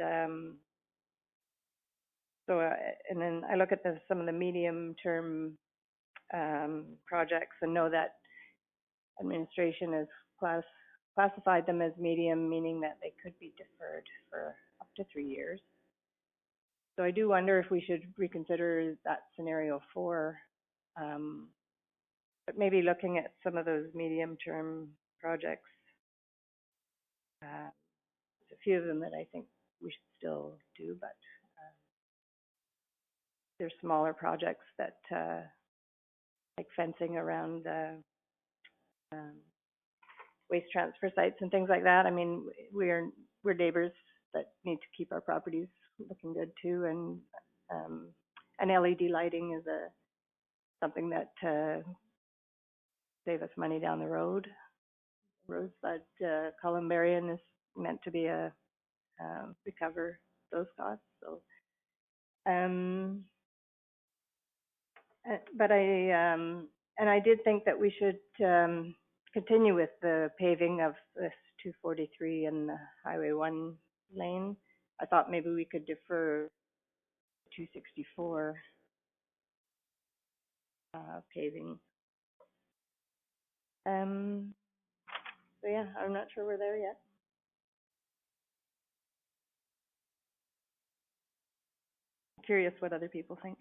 and then I look at some of the medium-term projects and know that administration has classified them as medium, meaning that they could be deferred for up to 3 years. So I do wonder if we should reconsider that scenario 4, but maybe looking at some of those medium-term projects. There's a few of them that I think we should still do, but there's smaller projects that, like fencing around waste transfer sites and things like that. I mean, we're neighbors that need to keep our properties looking good too, and LED lighting is something that save us money down the road. Rosebud Columbarium is meant to be recover those costs. So, but I did think that we should continue with the paving of this 243 and the Highway 1 lane. I thought maybe we could defer 264 paving. So yeah, I'm not sure we're there yet. Curious what other people think.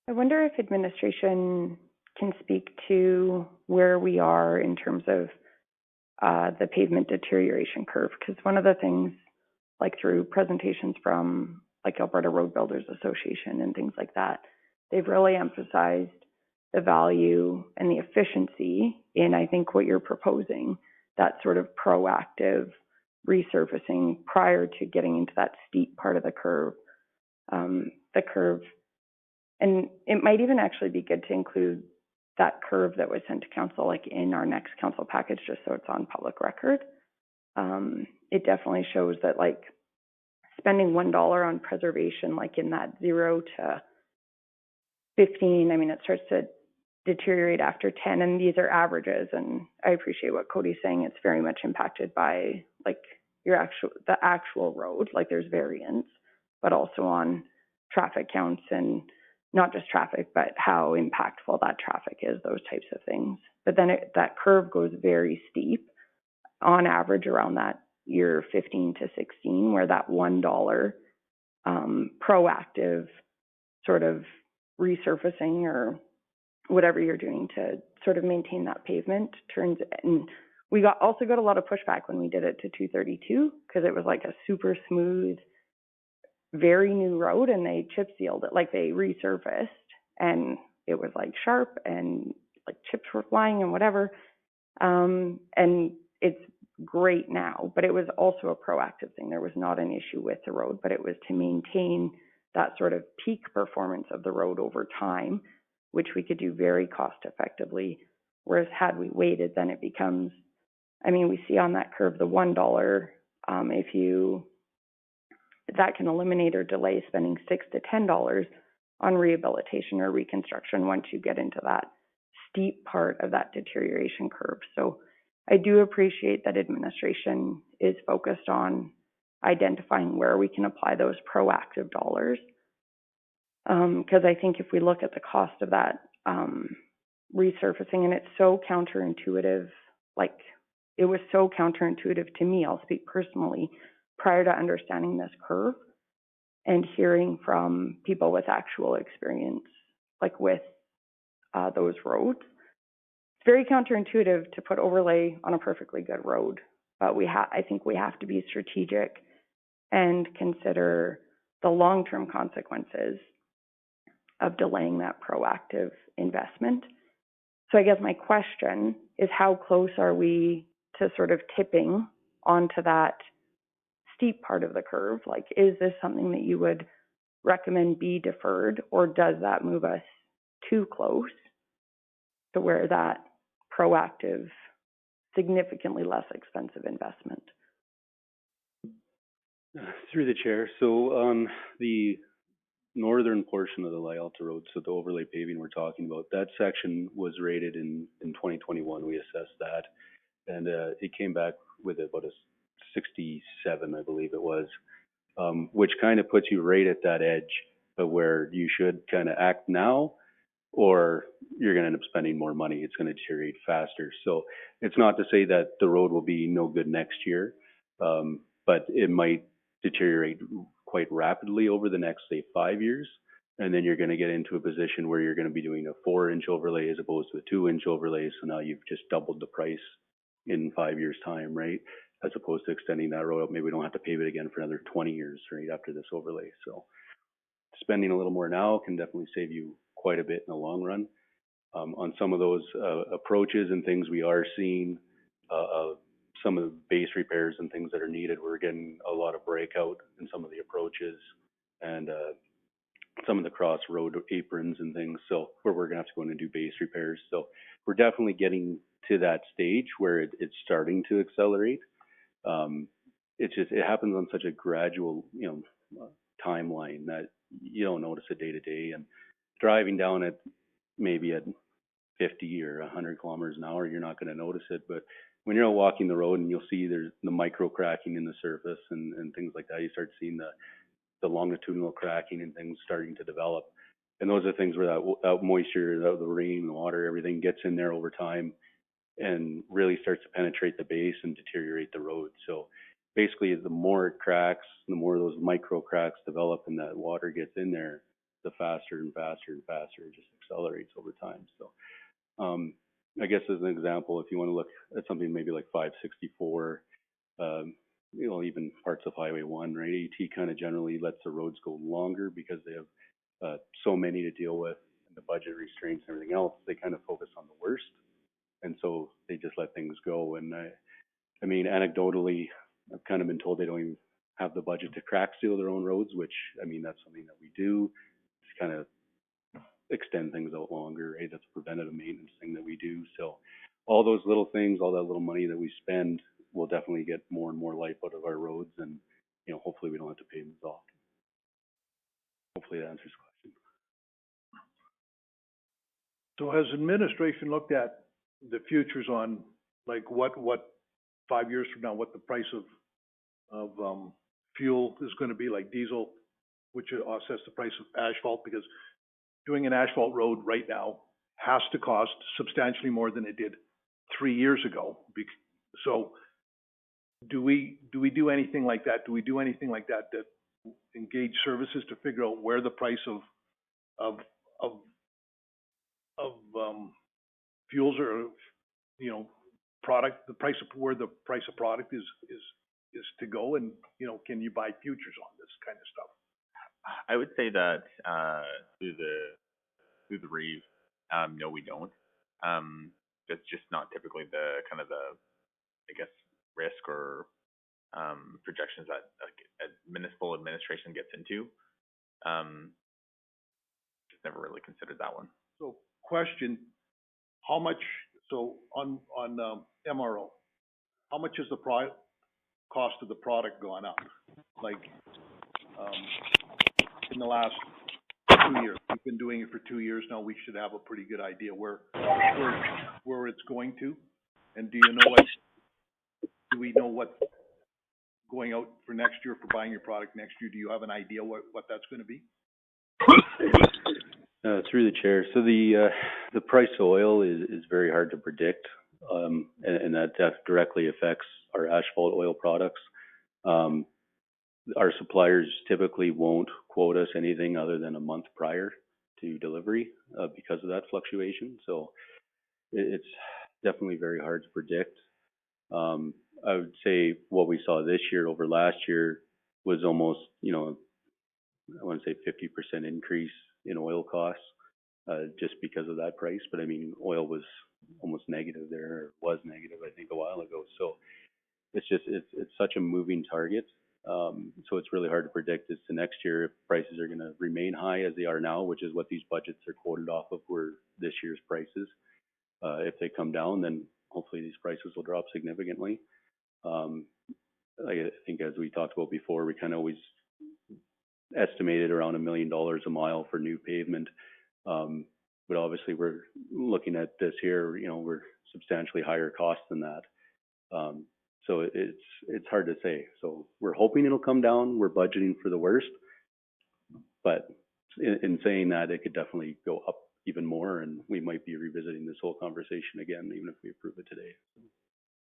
I wonder if administration can speak to where we are in terms of the pavement deterioration curve, because one of the things, like through presentations from like Alberta Road Builders Association and things like that, they've really emphasized the value and the efficiency in, I think, what you're proposing, that sort of proactive resurfacing prior to getting into that steep part of the curve. And it might even actually be good to include that curve that was sent to council, like in our next council package, just so it's on public record. It definitely shows that, like, spending $1 on preservation, like in that 0 to 15, I mean, it starts to deteriorate after 10, and these are averages. And I appreciate what Cody's saying. It's very much impacted by, like, the actual road, like there's variance, but also on traffic counts, and not just traffic, but how impactful that traffic is, those types of things. But then that curve goes very steep, on average around that year 15 to 16, where that $1 proactive sort of resurfacing or whatever you're doing to sort of maintain that pavement turns. And we also got a lot of pushback when we did it to 232, because it was like a super smooth, very new road, and they chip sealed it, like they resurfaced, and it was like sharp and like chips were flying and whatever. And it's great now, but it was also a proactive thing. There was not an issue with the road, but it was to maintain that sort of peak performance of the road over time, which we could do very cost effectively. Whereas had we waited, then it becomes, I mean, we see on that curve the $1, that can eliminate or delay spending $6 to $10 on rehabilitation or reconstruction once you get into that steep part of that deterioration curve. So I do appreciate that administration is focused on identifying where we can apply those proactive dollars. Because I think if we look at the cost of that resurfacing, and it's so counterintuitive, like it was so counterintuitive to me, I'll speak personally, prior to understanding this curve and hearing from people with actual experience, like with those roads. It's very counterintuitive to put overlay on a perfectly good road, but I think we have to be strategic and consider the long-term consequences of delaying that proactive investment. So I guess my question is, how close are we to sort of tipping onto that steep part of the curve? Like, is this something that you would recommend be deferred, or does that move us too close to where that proactive, significantly less expensive investment? Through the chair, so on the northern portion of the Lyalta Road, so the overlay paving we're talking about, that section was rated in 2021. We assessed that, and it came back with about a 67, I believe it was, which kind of puts you right at that edge of where you should kind of act now, or you're going to end up spending more money. It's going to deteriorate faster. So it's not to say that the road will be no good next year, but it might deteriorate quite rapidly over the next, say, 5 years. And then you're going to get into a position where you're going to be doing a 4-inch overlay as opposed to a 2-inch overlay. So now you've just doubled the price in 5 years' time, right? As opposed to extending that road, maybe we don't have to pave it again for another 20 years, right, after this overlay. So spending a little more now can definitely save you quite a bit in the long run. On some of those approaches and things we are seeing, some of the base repairs and things that are needed, we're getting a lot of breakout in some of the approaches and some of the crossroad aprons and things, so where we're gonna have to go in and do base repairs. So we're definitely getting to that stage where it's starting to accelerate. It happens on such a gradual, timeline that you don't notice it day to day. And driving down it maybe at 50 or 100 kilometers an hour, you're not going to notice it. But when you're out walking the road and you'll see there's the micro cracking in the surface and things like that, you start seeing the longitudinal cracking and things starting to develop. And those are things where that moisture, the rain, the water, everything gets in there over time and really starts to penetrate the base and deteriorate the road. So basically, the more it cracks, the more those micro cracks develop and that water gets in there, the faster and faster and faster it just accelerates over time. So I guess as an example, if you want to look at something maybe like 564, even parts of Highway 1, right? AT kind of generally lets the roads go longer because they have so many to deal with and the budget restraints and everything else. They kind of focus on the worst. And so they just let things go. And I mean, anecdotally, I've kind of been told they don't even have the budget to crack seal their own roads, which, I mean, that's something that we do. Just kind of extend things out longer, right? That's a preventative maintenance thing that we do. So all those little things, all that little money that we spend, will definitely get more and more life out of our roads. And, hopefully we don't have to pave them as often. Hopefully that answers the question. So has administration looked at the futures on like what 5 years from now, what the price of fuel is going to be, like diesel, which offsets the price of asphalt? Because doing an asphalt road right now has to cost substantially more than it did 3 years ago. So do we do anything like that? Do we do anything like that engage services to figure out where the price of fuels or product, the price of where the price of product is to go, and can you buy futures on this kind of stuff? I would say that through the REEV, no, we don't. That's just not typically the kind of I guess, risk or projections that a municipal administration gets into. Just never really considered that one. So, question: how much? So on MRO, how much has the cost of the product gone up? Like in the last 2 years, we've been doing it for 2 years now. We should have a pretty good idea where it's going to. And do we know what going out for next year for buying your product next year? Do you have an idea what that's going to be? Through the chair. So the price of oil is very hard to predict, and that directly affects our asphalt oil products. Our suppliers typically won't quote us anything other than a month prior to delivery because of that fluctuation. So it's definitely very hard to predict. I would say what we saw this year over last year was almost, I want to say 50% increase in oil costs, just because of that price. But I mean, oil was almost negative there, or was negative, I think, a while ago. So it's such a moving target. So it's really hard to predict as to next year if prices are gonna remain high as they are now, which is what these budgets are quoted off of, were this year's prices. If they come down, then hopefully these prices will drop significantly. I think as we talked about before, we kind of always estimated around $1 million a mile for new pavement. But obviously we're looking at this here, you know, we're substantially higher cost than that. So it's hard to say. So we're hoping it'll come down. We're budgeting for the worst. But in saying that, it could definitely go up even more, and we might be revisiting this whole conversation again, even if we approve it today.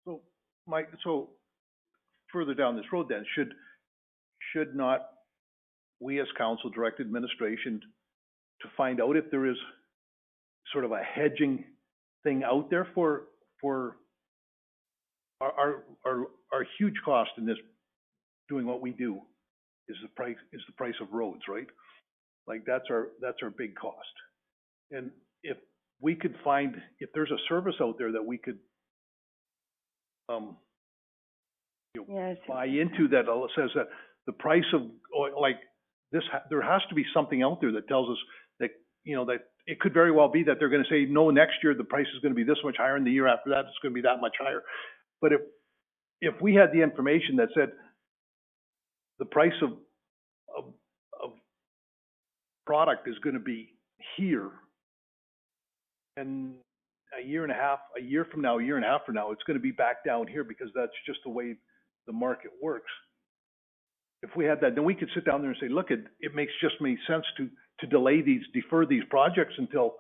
So, Mike, so further down this road then, should not we as council direct administration to find out if there is sort of a hedging thing out there for our huge cost in this, doing what we do is the price of roads, right? Like that's our big cost. And if we could find, if there's a service out there that we could buy into that says that the price of oil, like this, there has to be something out there that tells us that, you know, that it could very well be that they're going to say, no, next year the price is going to be this much higher, and the year after that it's going to be that much higher. But if we had the information that said the price of product is going to be here, and a year and a half from now, it's going to be back down here because that's just the way the market works. If we had that, then we could sit down there and say, look, it makes just sense to defer these projects until,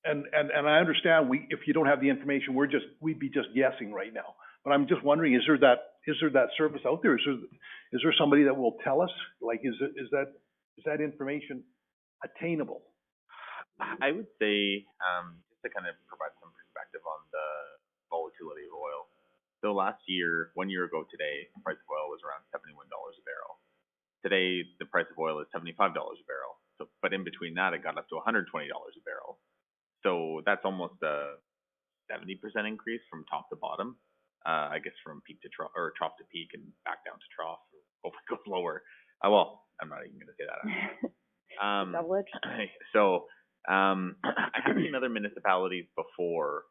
and I understand if you don't have the information, we'd be just guessing right now. But I'm just wondering, is there that service out there? Is there somebody that will tell us? Like, is that information attainable? I would say, just to kind of provide some perspective on the volatility of oil. So last year, 1 year ago today, the price of oil was around $71 a barrel. Today, the price of oil is $75 a barrel. So, but in between that, it got up to $120 a barrel. So that's almost a 70% increase from top to bottom. I guess from peak to trough, or trough to peak and back down to trough. Hopefully it goes lower. Well, I'm not even going to say that. So I've seen other municipalities before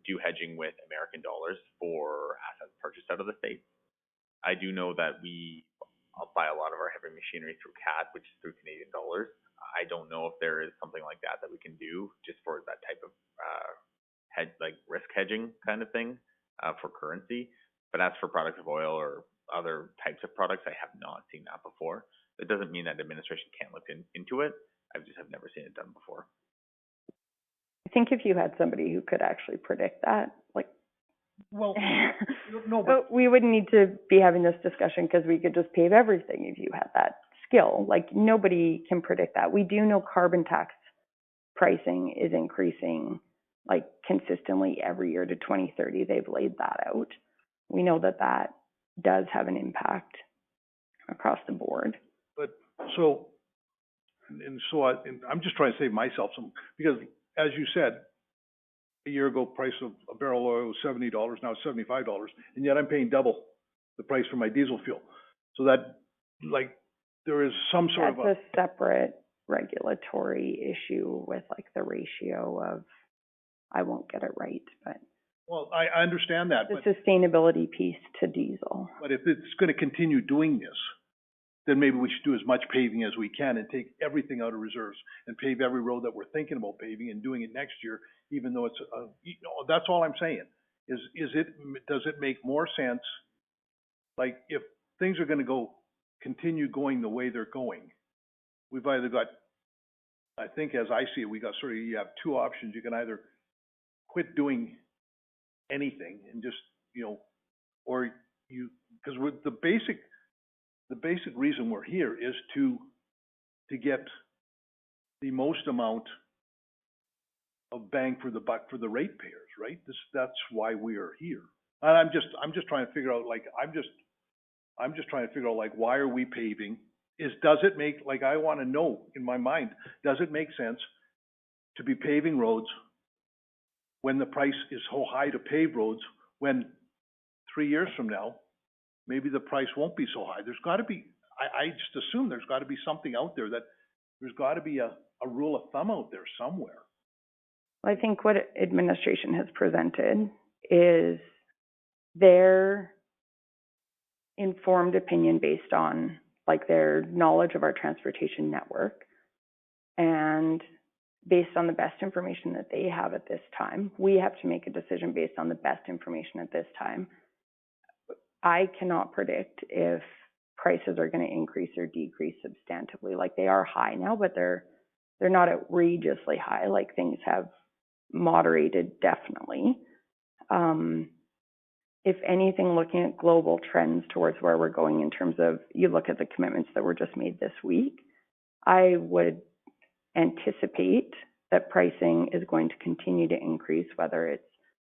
do hedging with American dollars for assets purchased out of the States. I do know that we buy a lot of our heavy machinery through CAD, which is through Canadian dollars. I don't know if there is something like that we can do just for that type of risk hedging kind of thing for currency. But as for products of oil or other types of products, I have not seen that before. That doesn't mean that administration can't look into it. I just have never seen it done before. I think if you had somebody who could actually predict that, like, well, no, but we wouldn't need to be having this discussion because we could just pave everything if you had that skill. Like, nobody can predict that. We do know carbon tax pricing is increasing like consistently every year to 2030. They've laid that out. We know that does have an impact across the board. But I'm just trying to save myself some, because as you said, a year ago, price of a barrel of oil was $70, now it's $75, and yet I'm paying double the price for my diesel fuel. So that, like, there is some sort of a separate regulatory issue with like the ratio of, I won't get it right, but. Well, I understand that. The sustainability piece to diesel. But if it's going to continue doing this, then maybe we should do as much paving as we can and take everything out of reserves and pave every road that we're thinking about paving and doing it next year, even though it's, that's all I'm saying. Does it make more sense? Like, if things are going to continue going the way they're going, we've either got, I think as I see it, you have two options. You can either quit doing anything and just, or because with the basic reason we're here is to get the most amount of bang for the buck for the ratepayers, right? That's why we are here. And I'm just trying to figure out, like, I'm just trying to figure out, like, why are we paving? Does it make, like, I want to know in my mind, does it make sense to be paving roads when the price is so high to pave roads, when 3 years from now, maybe the price won't be so high. There's gotta be, I just assume there's gotta be something out there that, there's gotta be a rule of thumb out there somewhere. I think what administration has presented is their informed opinion based on like their knowledge of our transportation network and based on the best information that they have at this time. We have to make a decision based on the best information at this time. I cannot predict if prices are going to increase or decrease substantively. Like they are high now, but they're not outrageously high. Like things have moderated definitely. If anything, looking at global trends towards where we're going in terms of, you look at the commitments that were just made this week, I would anticipate that pricing is going to continue to increase, whether it's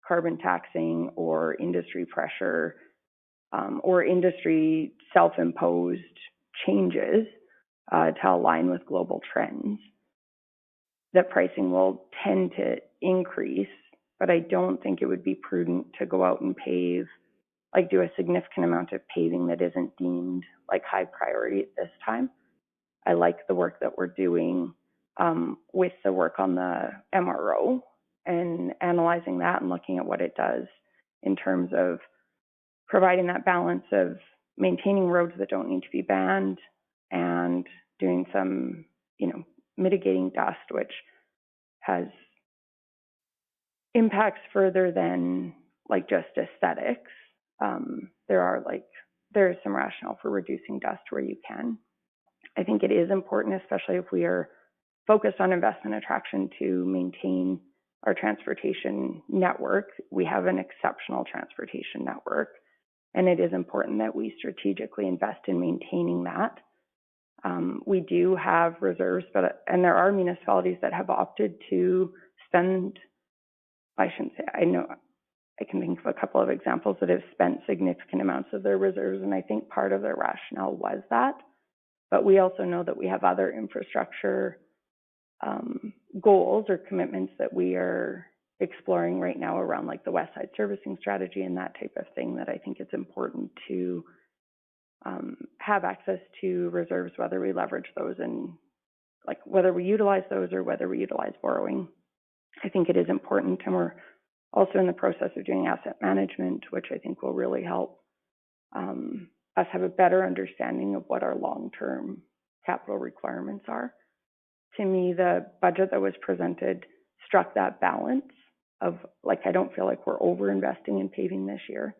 carbon taxing or industry pressure, or industry self-imposed changes to align with global trends, that pricing will tend to increase, but I don't think it would be prudent to go out and pave, like do a significant amount of paving that isn't deemed like high priority at this time. I like the work that we're doing with the work on the MRO and analyzing that and looking at what it does in terms of providing that balance of maintaining roads that don't need to be banned and doing some, mitigating dust, which has impacts further than like just aesthetics. There is some rationale for reducing dust where you can. I think it is important, especially if we are focused on investment attraction, to maintain our transportation network. We have an exceptional transportation network, and it is important that we strategically invest in maintaining that. We do have reserves, and there are municipalities that have opted to spend, I shouldn't say, I know, I can think of a couple of examples that have spent significant amounts of their reserves, and I think part of their rationale was that. But we also know that we have other infrastructure goals or commitments that we are exploring right now around like the West Side Servicing Strategy and that type of thing, that I think it's important to have access to reserves, whether we leverage those and like whether we utilize those or whether we utilize borrowing. I think it is important, and we're also in the process of doing asset management, which I think will really help us have a better understanding of what our long-term capital requirements are. To me, the budget that was presented struck that balance of like, I don't feel like we're over-investing in paving this year.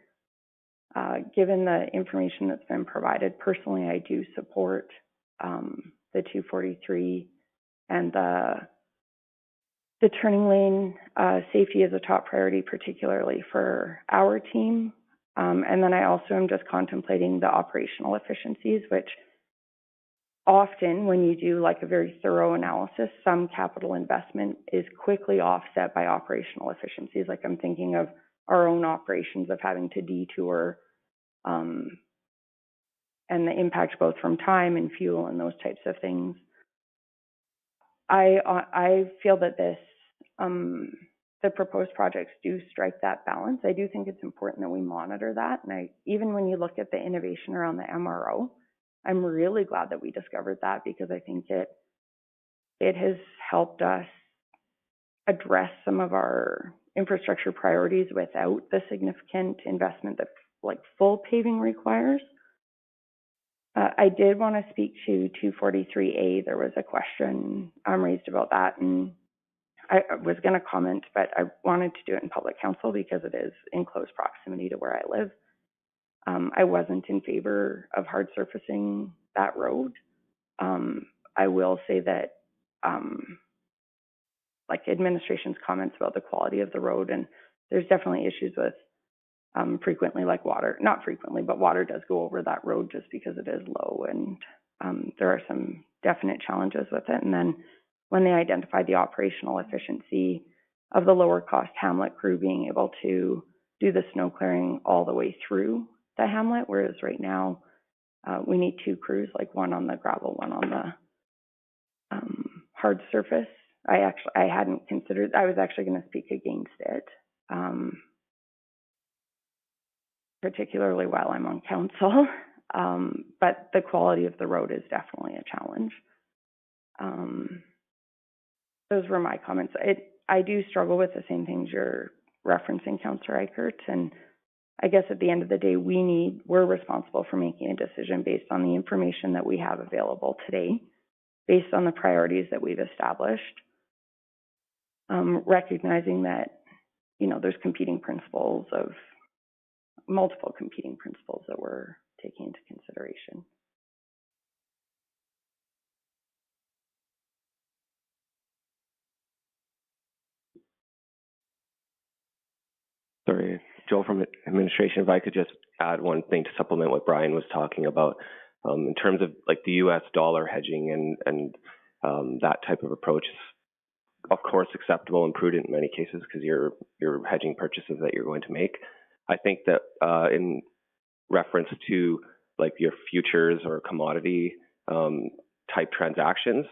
Given the information that's been provided, personally, I do support the 243 and the turning lane. Safety is a top priority, particularly for our team. And then I also am just contemplating the operational efficiencies, which often when you do like a very thorough analysis, some capital investment is quickly offset by operational efficiencies. Like I'm thinking of our own operations of having to detour, and the impact both from time and fuel and those types of things. I feel that the proposed projects do strike that balance. I do think it's important that we monitor that. And even when you look at the innovation around the MRO, I'm really glad that we discovered that, because I think it has helped us address some of our infrastructure priorities without the significant investment that like full paving requires. I did want to speak to 243A. There was a question raised about that, and I was going to comment, but I wanted to do it in public council because it is in close proximity to where I live. I wasn't in favor of hard surfacing that road. I will say that like administration's comments about the quality of the road, and there's definitely issues with frequently like water, not frequently, but water does go over that road just because it is low, and there are some definite challenges with it. And then when they identified the operational efficiency of the lower cost hamlet crew being able to do the snow clearing all the way through the hamlet, whereas right now we need two crews, like one on the gravel, one on the hard surface. I hadn't considered, I was actually going to speak against it. particularly while I'm on council. But the quality of the road is definitely a challenge. Those were my comments. I do struggle with the same things you're referencing, Councillor Eichert, and I guess at the end of the day, we're responsible for making a decision based on the information that we have available today, based on the priorities that we've established, recognizing that, you know, there's multiple competing principles that we're taking into consideration. Sorry, Joel from administration, if I could just add one thing to supplement what Brian was talking about, in terms of like the U.S. dollar hedging and that type of approach is of course acceptable and prudent in many cases because you're hedging purchases that you're going to make. I think that in reference to like your futures or commodity type transactions,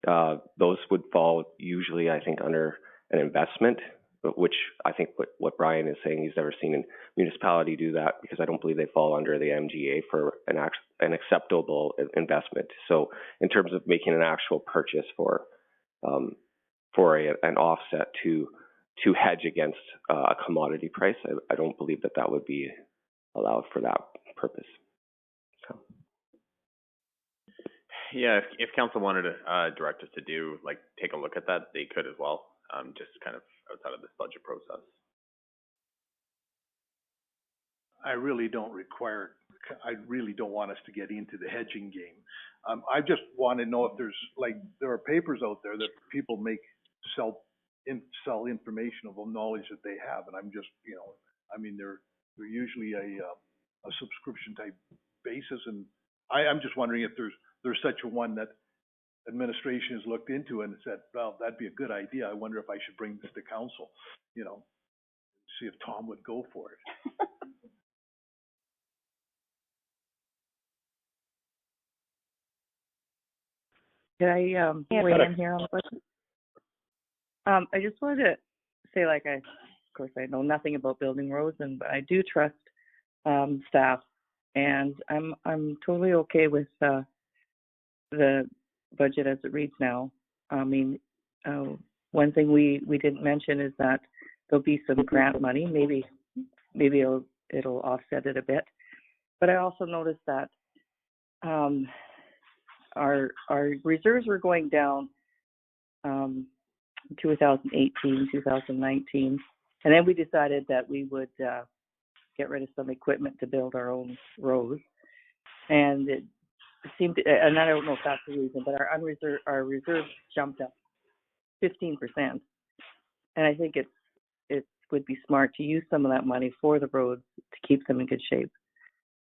those would fall usually, I think, under an investment, which I think what Brian is saying, he's never seen a municipality do that because I don't believe they fall under the MGA for an acceptable investment. So in terms of making an actual purchase for an offset to hedge against a commodity price, I don't believe that would be allowed for that purpose. So. Yeah, if council wanted to direct us to take a look at that, they could as well, just kind of outside of this budget process. I really don't want us to get into the hedging game. I just want to know if there are papers out there that people sell information of knowledge that they have, and I'm just, they're usually a subscription type basis, and I'm just wondering if there's such a one that administration has looked into and said, well, that'd be a good idea. I wonder if I should bring this to council, see if Tom would go for it. Can I weigh in here on the question? I just wanted to say, of course, I know nothing about building roads, but I do trust staff, and I'm totally okay with the budget as it reads now. I mean, one thing we didn't mention is that there'll be some grant money. Maybe it'll offset it a bit. But I also noticed that our reserves were going down 2018, 2019, and then we decided that we would get rid of some equipment to build our own roads, and it seemed to, and I don't know if that's the reason, but our reserves jumped up 15%, and I think it would be smart to use some of that money for the roads to keep them in good shape.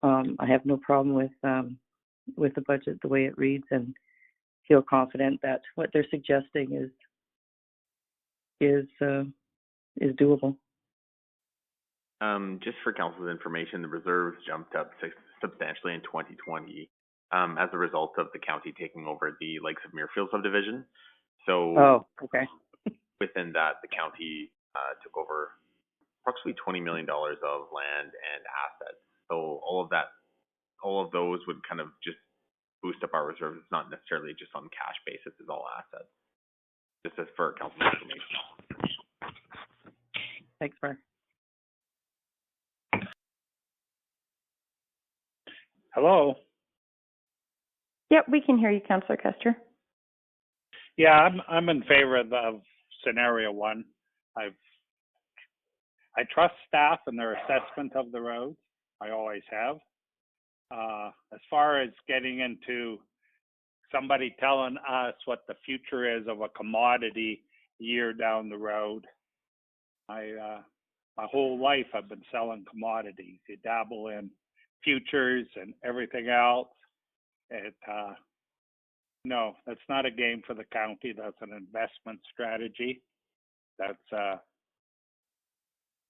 I have no problem with the budget the way it reads, and feel confident that what they're suggesting is doable. Just for council's information, the reserves jumped up substantially in 2020 as a result of the county taking over the Lakes of Muirfield subdivision. So within that, the county took over approximately $20 million of land and assets. So all of those would kind of just boost up our reserves. It's not necessarily just on cash basis, it's all assets. Just as for council information. Thanks, Mark. Hello? Yep, we can hear you, Councillor Custer. Yeah, I'm in favor of scenario one. I trust staff and their assessment of the roads. I always have. As far as getting into somebody telling us what the future is of a commodity year down the road, my whole life I've been selling commodities. You dabble in futures and everything else. No, that's not a game for the county. That's an investment strategy. That's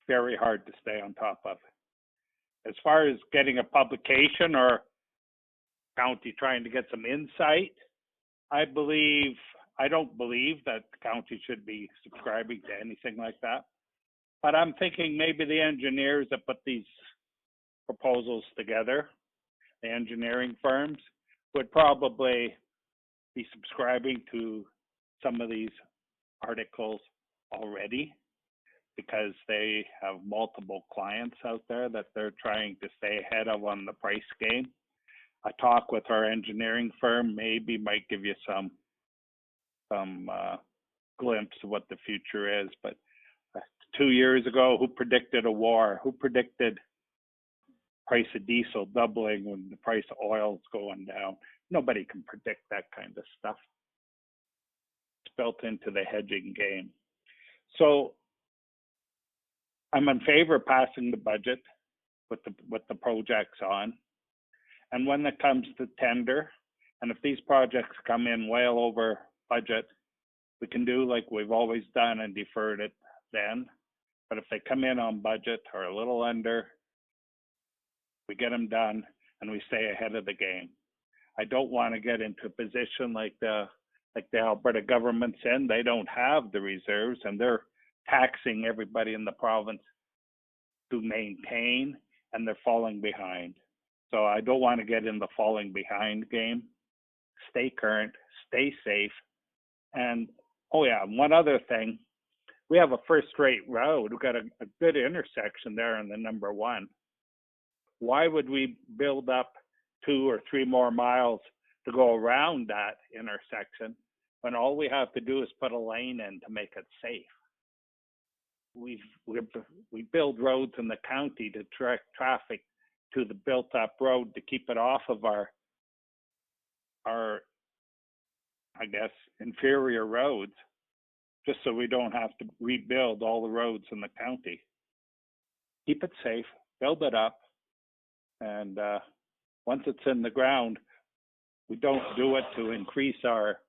very hard to stay on top of. As far as getting a publication or county trying to get some insight, I don't believe that the county should be subscribing to anything like that. But I'm thinking maybe the engineers that put these proposals together, the engineering firms would probably be subscribing to some of these articles already because they have multiple clients out there that they're trying to stay ahead of on the price game. A talk with our engineering firm maybe might give you some glimpse of what the future is. But 2 years ago, who predicted a war? Who predicted price of diesel doubling when the price of oil is going down? Nobody can predict that kind of stuff. It's built into the hedging game. So I'm in favor of passing the budget with the projects on. And when it comes to tender, and if these projects come in well over budget, we can do like we've always done and deferred it then. But if they come in on budget or a little under, we get them done and we stay ahead of the game. I don't want to get into a position like the Alberta government's in. They don't have the reserves and they're taxing everybody in the province to maintain, and they're falling behind. So I don't want to get in the falling behind game. Stay current, stay safe. And oh yeah, one other thing, we have a first-rate road. We've got a good intersection there in the number 1. Why would we build up 2 or 3 more miles to go around that intersection when all we have to do is put a lane in to make it safe? We build roads in the county to direct traffic to the built-up road to keep it off of our I guess, inferior roads, just so we don't have to rebuild all the roads in the county. Keep it safe, build it up, and once it's in the ground, we don't do it to increase our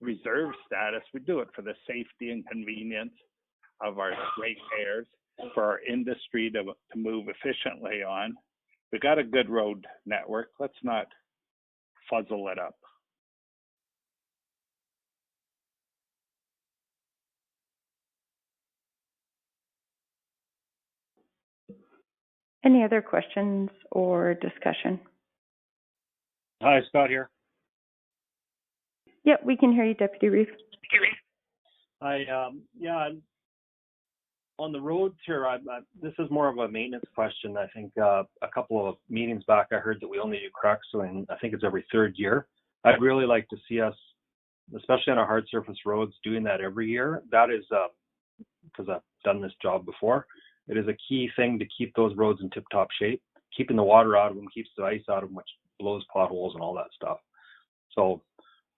reserve status. We do it for the safety and convenience of our ratepayers, for our industry to move efficiently on. We got a good road network. Let's not fuzzle it up. Any other questions or discussion? Hi, Scott here. Yep, we can hear you, Deputy Reeve. On the roads here, this is more of a maintenance question. I think a couple of meetings back, I heard that we only do cracks, and I think it's every 3rd year. I'd really like to see us, especially on our hard surface roads, doing that every year. That is, because I've done this job before, it is a key thing to keep those roads in tip-top shape. Keeping the water out of them keeps the ice out of them, which blows potholes and all that stuff. So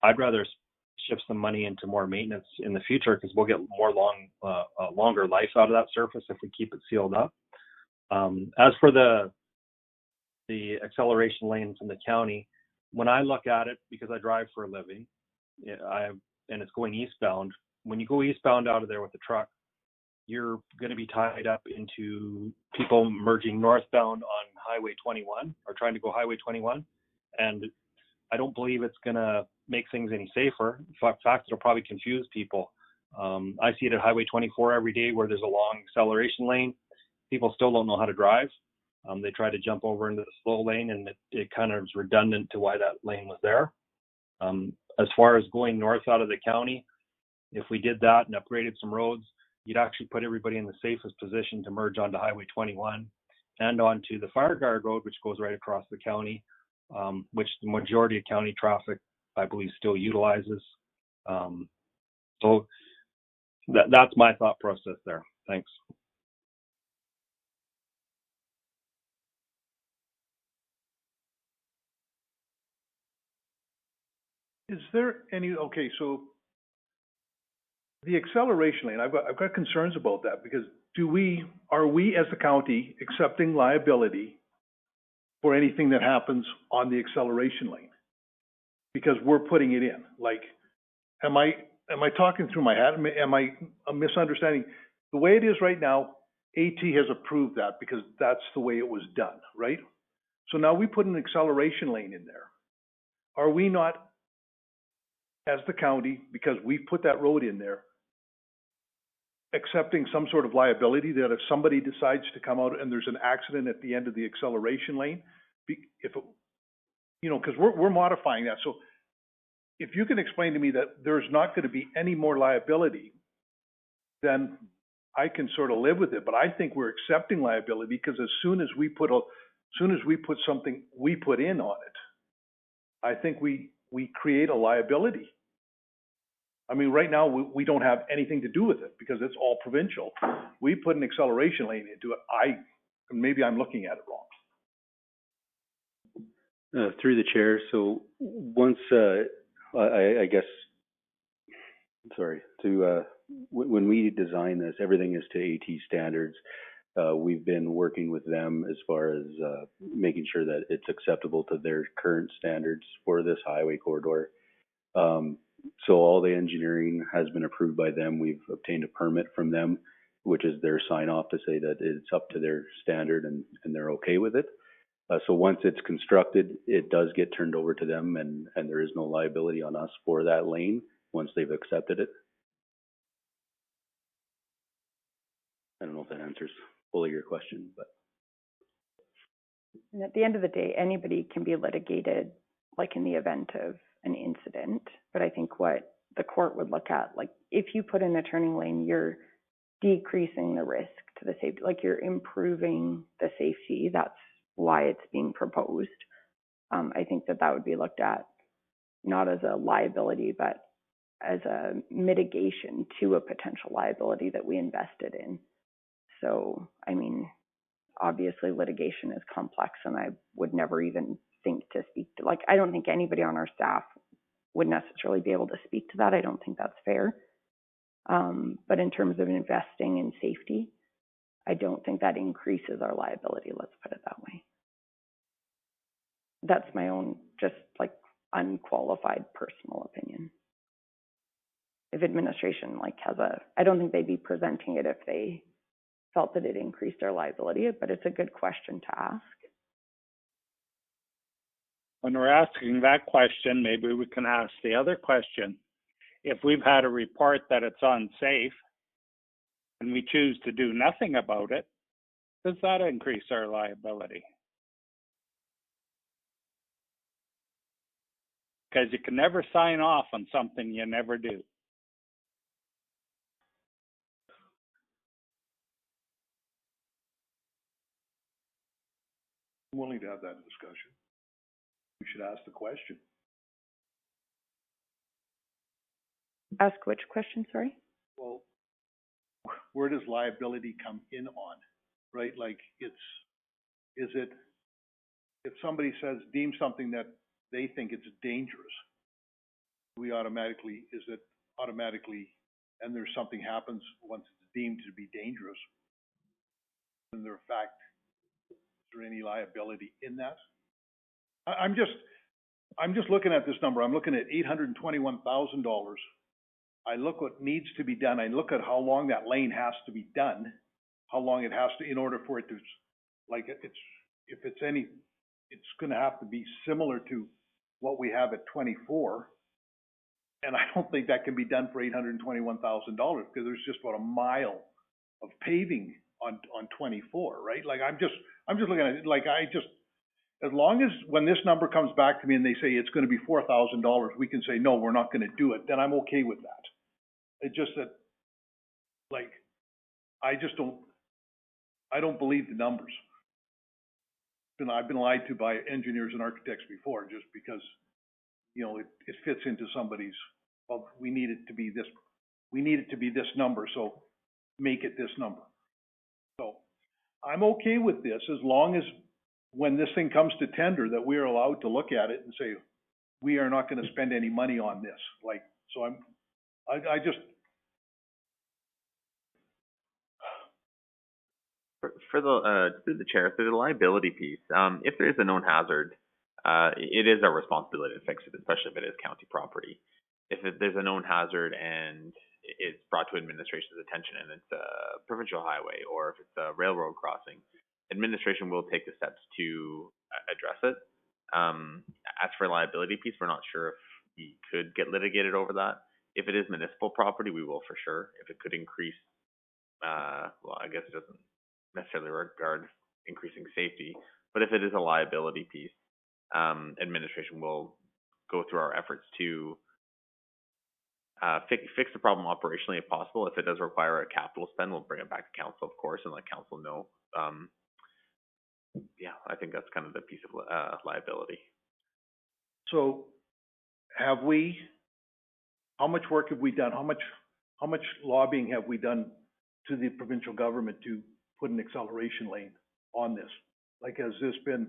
I'd rather shift some money into more maintenance in the future because we'll get more longer life out of that surface if we keep it sealed up. As for the acceleration lanes in the county, when I look at it, because I drive for a living, and it's going eastbound, when you go eastbound out of there with the truck, you're going to be tied up into people merging northbound on Highway 21 or trying to go Highway 21. And I don't believe it's going to make things any safer. In fact, it'll probably confuse people. I see it at Highway 24 every day where there's a long acceleration lane. People still don't know how to drive. They try to jump over into the slow lane, and it kind of is redundant to why that lane was there. As far as going north out of the county, if we did that and upgraded some roads, you'd actually put everybody in the safest position to merge onto Highway 21 and onto the Fire Guard Road, which goes right across the county, which the majority of county traffic, I believe, still utilizes. So that's my thought process there. Thanks. Is there any, okay, so the acceleration lane, I've got concerns about that because are we as a county accepting liability for anything that happens on the acceleration lane? Because we're putting it in. Like, am I talking through my head? Am I misunderstanding? The way it is right now, AT has approved that because that's the way it was done, right? So now we put an acceleration lane in there. Are we not, as the county, because we've put that road in there, accepting some sort of liability that if somebody decides to come out and there's an accident at the end of the acceleration lane, if it, you know, because we're modifying that. So if you can explain to me that there's not going to be any more liability, then I can sort of live with it. But I think we're accepting liability because as soon as we put something we put in on it, I think we create a liability. I mean, right now we don't have anything to do with it because it's all provincial. We put an acceleration lane into it. Maybe I'm looking at it wrong. Through the chair, so once, I guess, sorry, when we design this, everything is to AT standards. We've been working with them as far as making sure that it's acceptable to their current standards for this highway corridor. So all the engineering has been approved by them. We've obtained a permit from them, which is their sign off to say that it's up to their standard and they're okay with it. So once it's constructed, it does get turned over to them and there is no liability on us for that lane once they've accepted it. I don't know if that answers fully your question, but. And at the end of the day, anybody can be litigated, like in the event of an incident. But I think what the court would look at, like if you put in a turning lane, you're decreasing the risk to the safety, like you're improving the safety. That's why it's being proposed. I think that would be looked at not as a liability, but as a mitigation to a potential liability that we invested in. So, I mean, obviously litigation is complex and I would never even think to speak to, like, I don't think anybody on our staff would necessarily be able to speak to that. I don't think that's fair. But in terms of investing in safety, I don't think that increases our liability, let's put it that way. That's my own, just like unqualified personal opinion. If administration like has I don't think they'd be presenting it if they felt that it increased our liability, but it's a good question to ask. When we're asking that question, maybe we can ask the other question. If we've had a report that it's unsafe and we choose to do nothing about it, does that increase our liability? Because you can never sign off on something you never do. I'm willing to have that discussion. We should ask the question. Ask which question, sorry? Well, where does liability come in on, right? Like is it, if somebody deems something that they think it's dangerous, is it automatically, and there's something happens once it's deemed to be dangerous, and there, in fact, is there any liability in that? I'm just looking at this number. I'm looking at $821,000. I look what needs to be done. I look at how long that lane has to be done, how long it has to, in order for it to, like, if it's going to have to be similar to what we have at 24. And I don't think that can be done for $821,000 because there's just about a mile of paving on 24, right? Like I'm just looking at it, like as long as when this number comes back to me and they say it's going to be $4,000, we can say, no, we're not going to do it, then I'm okay with that. It's just that, like, I don't believe the numbers. I've been lied to by engineers and architects before just because, you know, it fits into somebody's, well, we need it to be this number, so make it this number. So I'm okay with this as long as when this thing comes to tender that we are allowed to look at it and say, we are not going to spend any money on this. Like, so I just. For the, through the chair, for the liability piece, if there is a known hazard, it is our responsibility to fix it, especially if it is county property. If there's a known hazard and it's brought to administration's attention and it's a provincial highway or if it's a railroad crossing, administration will take the steps to address it. As for liability piece, we're not sure if we could get litigated over that. If it is municipal property, we will for sure. If it could increase well, I guess it doesn't necessarily regard increasing safety, but if it is a liability piece, administration will go through our efforts to fix the problem operationally if possible. If it does require a capital spend, we'll bring it back to council, of course, and let council know. Yeah, I think that's kind of the piece of liability. So how much work have we done? How much lobbying have we done to the provincial government to put an acceleration lane on this? Like, has this been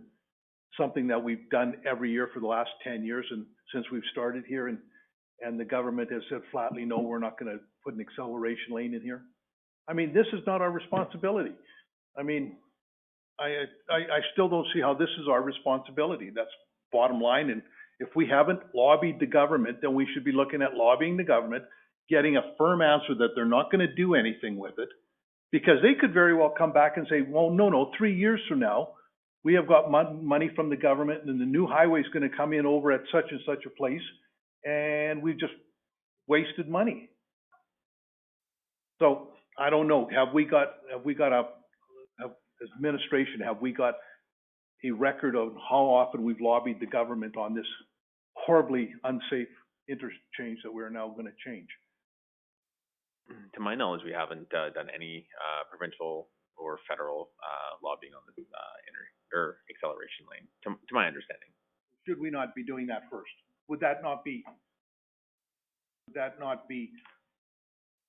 something that we've done every year for the last 10 years and since we've started here, and the government has said flatly, no, we're not gonna put an acceleration lane in here? I mean, this is not our responsibility. I mean, I still don't see how this is our responsibility. That's bottom line. And if we haven't lobbied the government, then we should be looking at lobbying the government, getting a firm answer that they're not going to do anything with it, because they could very well come back and say, well, no, 3 years from now, we have got money from the government and the new highway is going to come in over at such and such a place, and we've just wasted money. So I don't know. Have we got as administration, have we got a record of how often we've lobbied the government on this horribly unsafe interchange that we're now going to change? To my knowledge, we haven't done any provincial or federal lobbying on this or acceleration lane, to my understanding. Should we not be doing that first? Would that not be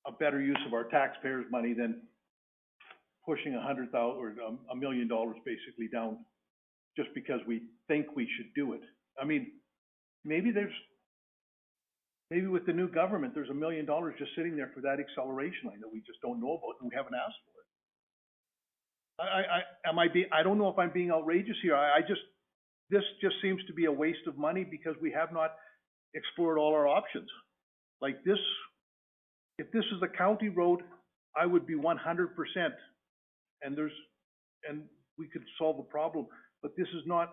a better use of our taxpayers' money than pushing $100,000 or $1 million basically down just because we think we should do it? I mean, maybe with the new government, there's $1 million just sitting there for that acceleration line that we just don't know about and we haven't asked for it. I don't know if I'm being outrageous here. This just seems to be a waste of money because we have not explored all our options. Like this, if this is a county road, I would be 100%, and we could solve the problem. But this is not.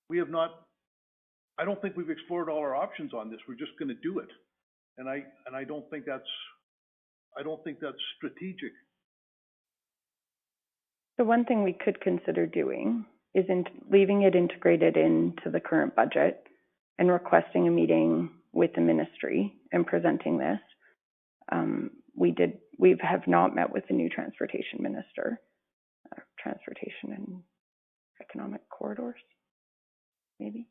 We have not. I don't think we've explored all our options on this. We're just going to do it, and I don't think that's strategic. The one thing we could consider doing is leaving it integrated into the current budget and requesting a meeting with the ministry and presenting this. We have not met with the new transportation minister, transportation and economic corridors, maybe.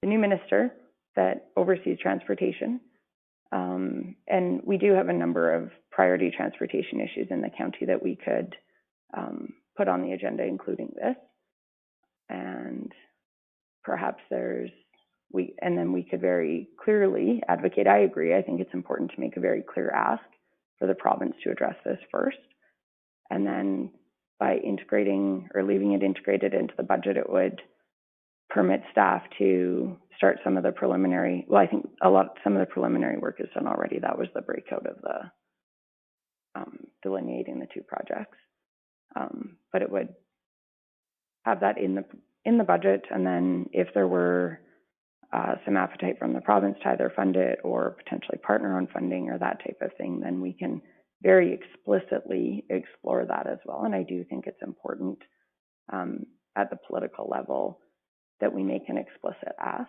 The new minister that oversees transportation. And we do have a number of priority transportation issues in the county that we could put on the agenda, including this. And perhaps then we could very clearly advocate. I agree. I think it's important to make a very clear ask for the province to address this first. And then by integrating or leaving it integrated into the budget, it would permit staff to start some of the preliminary, well, I think some of the preliminary work is done already. That was the breakout of the delineating the two projects. But it would have that in the budget, and then if there were some appetite from the province to either fund it or potentially partner on funding or that type of thing, then we can very explicitly explore that as well. And I do think it's important at the political level that we make an explicit ask.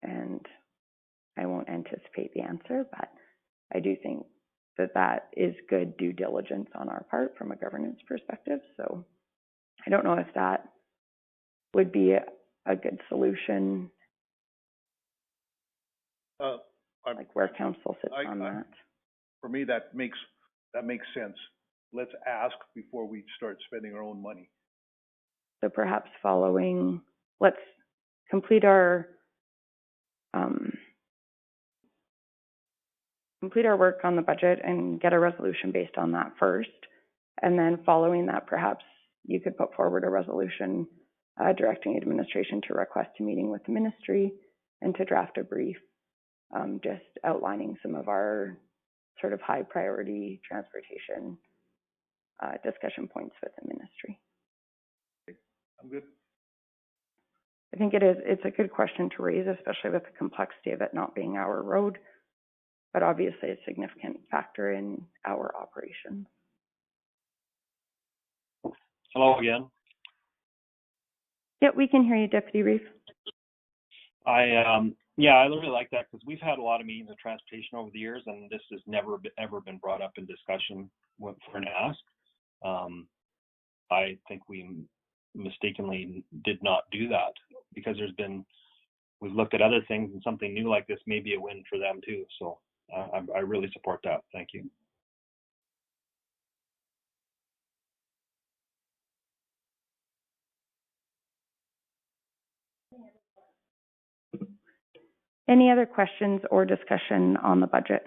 And I won't anticipate the answer, but I do think that is good due diligence on our part from a governance perspective. So I don't know if that would be a good solution, like where council sits on that. For me, that makes sense. Let's ask before we start spending our own money. So perhaps let's complete our work on the budget and get a resolution based on that first. And then following that, perhaps you could put forward a resolution directing administration to request a meeting with the ministry and to draft a brief just outlining some of our sort of high priority transportation discussion points with the ministry. I'm good. I think it's a good question to raise, especially with the complexity of it not being our road. but obviously a significant factor in our operations. Hello again. Yeah, we can hear you, Deputy Reeve. I really like that because we've had a lot of meetings with transportation over the years, and this has never ever been brought up in discussion for an ask. I think we mistakenly did not do that because we've looked at other things, and something new like this may be a win for them too. So I really support that. Thank you. Any other questions or discussion on the budget?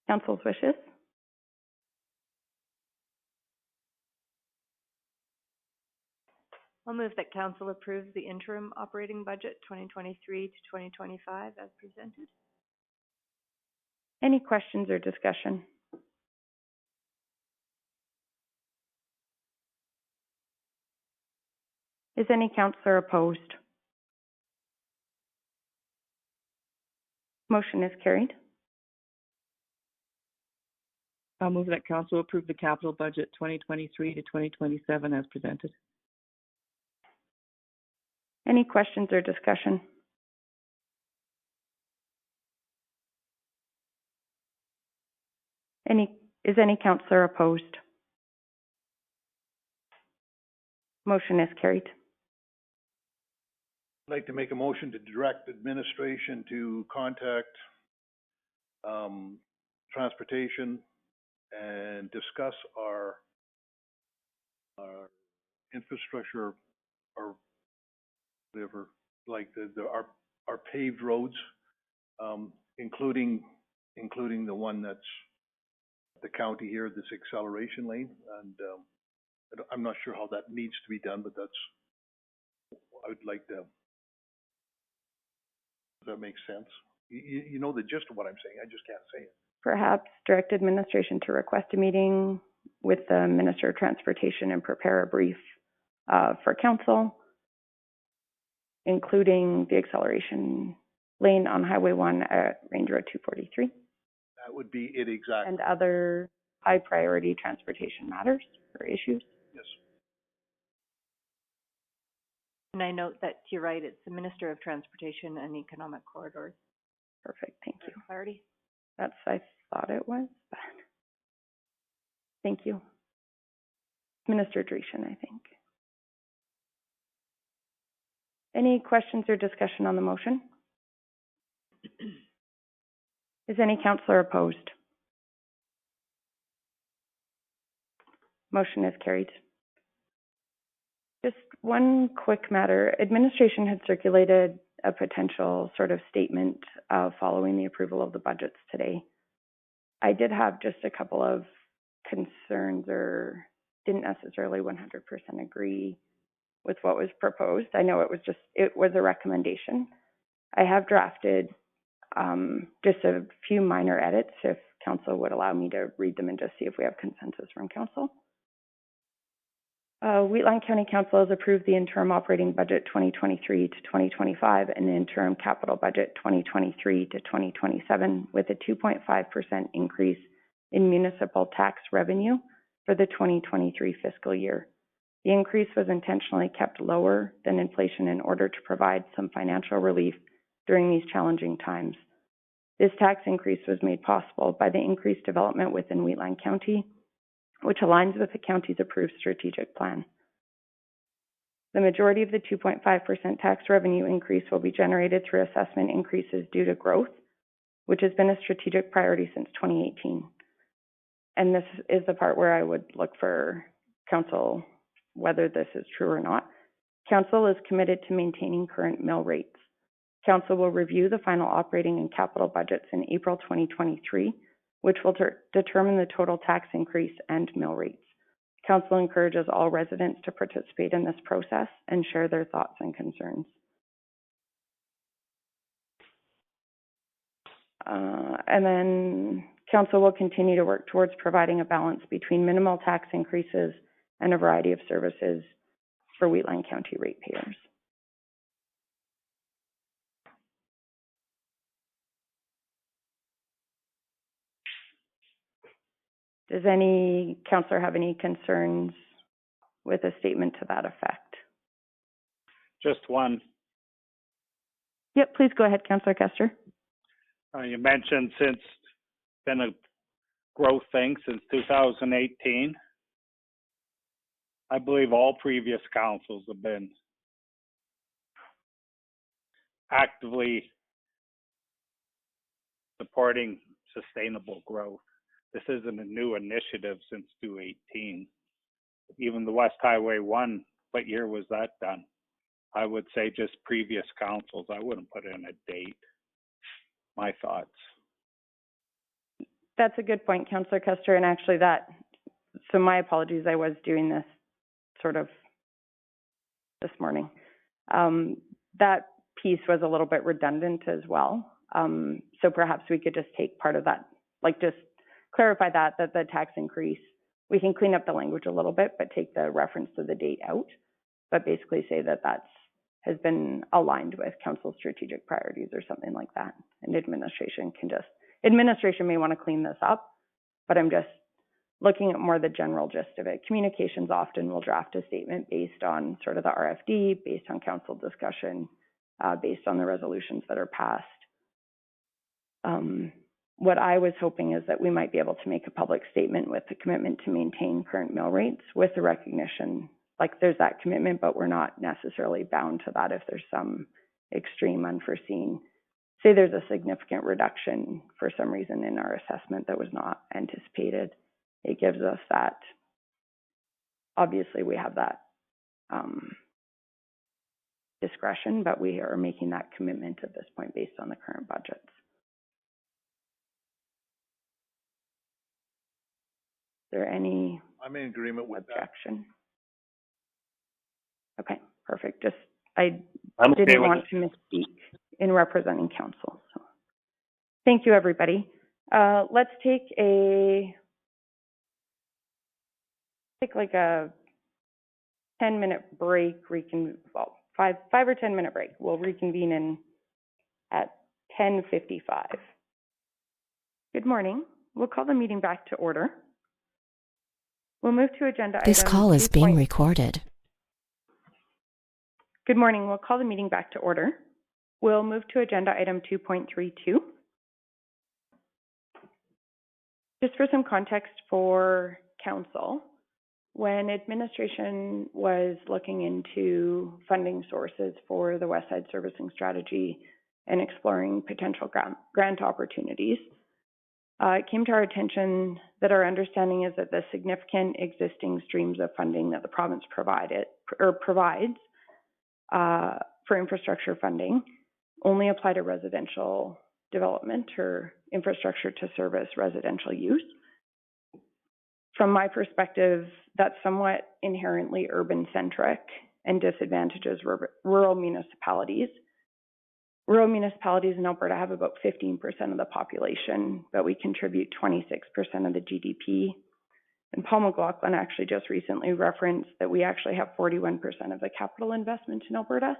Council's wishes? I'll move that council approves the interim operating budget 2023 to 2025 as presented. Any questions or discussion? Is any councillor opposed? Motion is carried. I'll move that council approve the capital budget 2023 to 2027 as presented. Any questions or discussion? Is any councillor opposed? Motion is carried. I'd like to make a motion to direct administration to contact transportation and discuss our infrastructure, or whatever, like our paved roads, including the one that's the county here, this acceleration lane, and I'm not sure how that needs to be done, but I would like to. Does that make sense? You know the gist of what I'm saying. I just can't say it. Perhaps direct administration to request a meeting with the Minister of Transportation and prepare a brief for council, including the acceleration lane on Highway 1 at Range Road 243. That would be it exactly. And other high priority transportation matters or issues. Yes. And I note that you're right, it's the Minister of Transportation and Economic Corridors. Perfect, thank you. Clarity. That's, I thought it was, but thank you. Minister Dreeshen, I think. Any questions or discussion on the motion? Is any councillor opposed? Motion is carried. Just one quick matter. Administration had circulated a potential sort of statement following the approval of the budgets today. I did have just a couple of concerns, or didn't necessarily 100% agree with what was proposed. I know it was a recommendation. I have drafted just a few minor edits, if council would allow me to read them and just see if we have consensus from council. Wheatland County Council has approved the interim operating budget 2023 to 2025 and the interim capital budget 2023 to 2027 with a 2.5% increase in municipal tax revenue for the 2023 fiscal year. The increase was intentionally kept lower than inflation in order to provide some financial relief during these challenging times. This tax increase was made possible by the increased development within Wheatland County, which aligns with the county's approved strategic plan. The majority of the 2.5% tax revenue increase will be generated through assessment increases due to growth, which has been a strategic priority since 2018. And this is the part where I would look for council, whether this is true or not. Council is committed to maintaining current mill rates. Council will review the final operating and capital budgets in April 2023, which will determine the total tax increase and mill rates. Council encourages all residents to participate in this process and share their thoughts and concerns. And then Council will continue to work towards providing a balance between minimal tax increases and a variety of services for Wheatland County ratepayers. Does any councillor have any concerns with a statement to that effect? Just one. Yep, please go ahead, Councillor Kester. You mentioned since been a growth thing since 2018. I believe all previous councils have been actively supporting sustainable growth. This isn't a new initiative since 2018. Even the West Highway 1, what year was that done? I would say just previous councils. I wouldn't put in a date. My thoughts. That's a good point, Councillor Kester, and actually so my apologies, I was doing this sort of this morning. That piece was a little bit redundant as well. So perhaps we could just take part of that, like just clarify that the tax increase, we can clean up the language a little bit, but take the reference to the date out, but basically say that has been aligned with council's strategic priorities or something like that. And administration may want to clean this up, but I'm just looking at more the general gist of it. Communications often will draft a statement based on sort of the RFD, based on council discussion, based on the resolutions that are passed. What I was hoping is that we might be able to make a public statement with the commitment to maintain current mill rates with the recognition, like there's that commitment, but we're not necessarily bound to that if there's some extreme unforeseen. Say there's a significant reduction for some reason in our assessment that was not anticipated. It gives us that, obviously we have that discretion, but we are making that commitment at this point based on the current budgets. Is there any I'm in agreement with objection? Okay, perfect. I I'm okay didn't with want to misspeak in representing council. So. Thank you, everybody. Let's take like a 10-minute break. Five or 10-minute break. We'll reconvene at 10:55. Good morning. We'll call the meeting back to order. We'll move to agenda item. This call is being recorded. Good morning. We'll call the meeting back to order. We'll move to agenda item 2.32. Just for some context for council, when administration was looking into funding sources for the West Side Servicing Strategy and exploring potential grant opportunities, it came to our attention that our understanding is that the significant existing streams of funding that the province provides for infrastructure funding only apply to residential development or infrastructure to service residential use. From my perspective, that's somewhat inherently urban-centric and disadvantages rural municipalities. Rural municipalities in Alberta have about 15% of the population, but we contribute 26% of the GDP. And Paul McLaughlin actually just recently referenced that we actually have 41% of the capital investment in Alberta.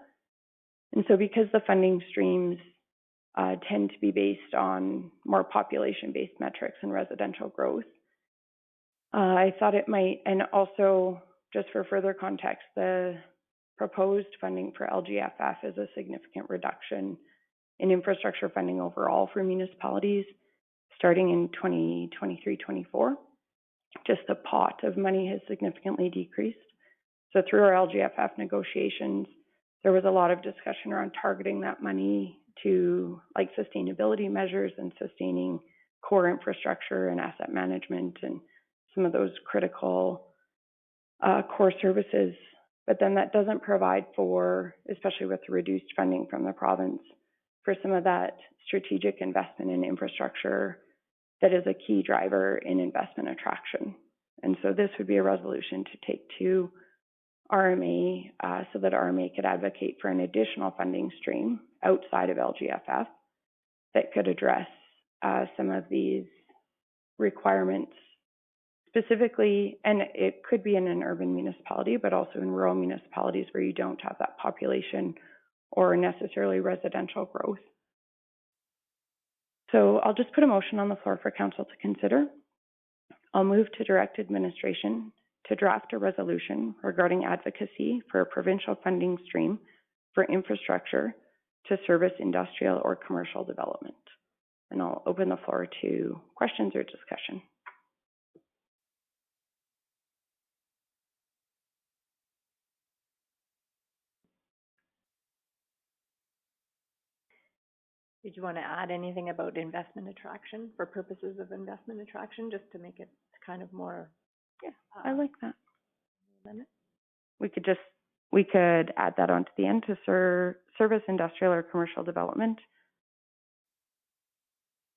And so because the funding streams tend to be based on more population-based metrics and residential growth, I thought it might, and also just for further context, the proposed funding for LGFF is a significant reduction in infrastructure funding overall for municipalities starting in 2023-24. Just the pot of money has significantly decreased. So through our LGFF negotiations, there was a lot of discussion around targeting that money to like sustainability measures and sustaining core infrastructure and asset management and some of those critical core services. But then that doesn't provide for, especially with reduced funding from the province, for some of that strategic investment in infrastructure that is a key driver in investment attraction. And so this would be a resolution to take to RMA so that RMA could advocate for an additional funding stream outside of LGFF that could address some of these requirements specifically, and it could be in an urban municipality, but also in rural municipalities where you don't have that population or necessarily residential growth. So I'll just put a motion on the floor for council to consider. I'll move to direct administration to draft a resolution regarding advocacy for a provincial funding stream for infrastructure to service industrial or commercial development. And I'll open the floor to questions or discussion. Did you want to add anything about investment attraction, for purposes of investment attraction, just to make it kind of more? Yeah, I like that. Limit? We could add that onto the end to service industrial or commercial development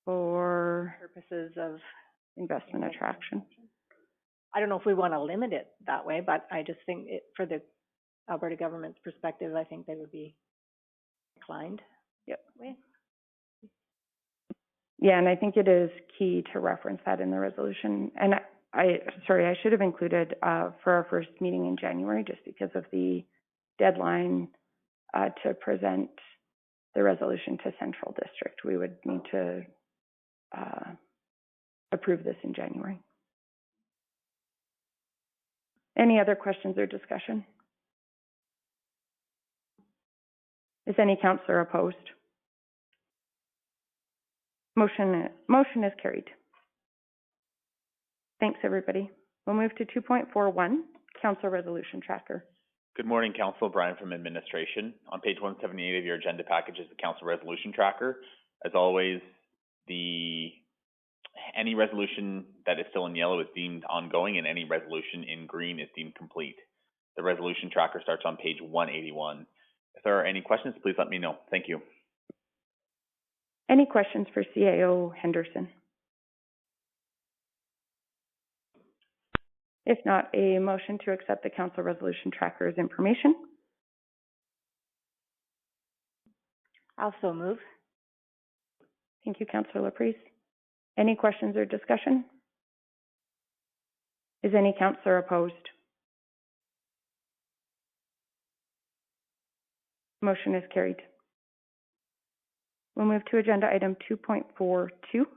for purposes of investment attraction. I don't know if we want to limit it that way, but I just think for the Alberta government's perspective, I think they would be inclined. Yep. Way. Yeah, and I think it is key to reference that in the resolution. And I should have included for our first meeting in January, just because of the deadline to present the resolution to Central District. We would need to approve this in January. Any other questions or discussion? Is any councillor opposed? Motion is carried. Thanks, everybody. We'll move to 2.41, Council Resolution Tracker. Good morning, Council. Brian from Administration. On page 178 of your agenda package is the Council Resolution Tracker. As always, any resolution that is still in yellow is deemed ongoing, and any resolution in green is deemed complete. The Resolution Tracker starts on page 181. If there are any questions, please let me know. Thank you. Any questions for CAO Henderson? If not, a motion to accept the Council Resolution Tracker's information. Also move. Thank you, Councillor Laprise. Any questions or discussion? Is any councillor opposed? Motion is carried. We'll move to agenda item 2.42.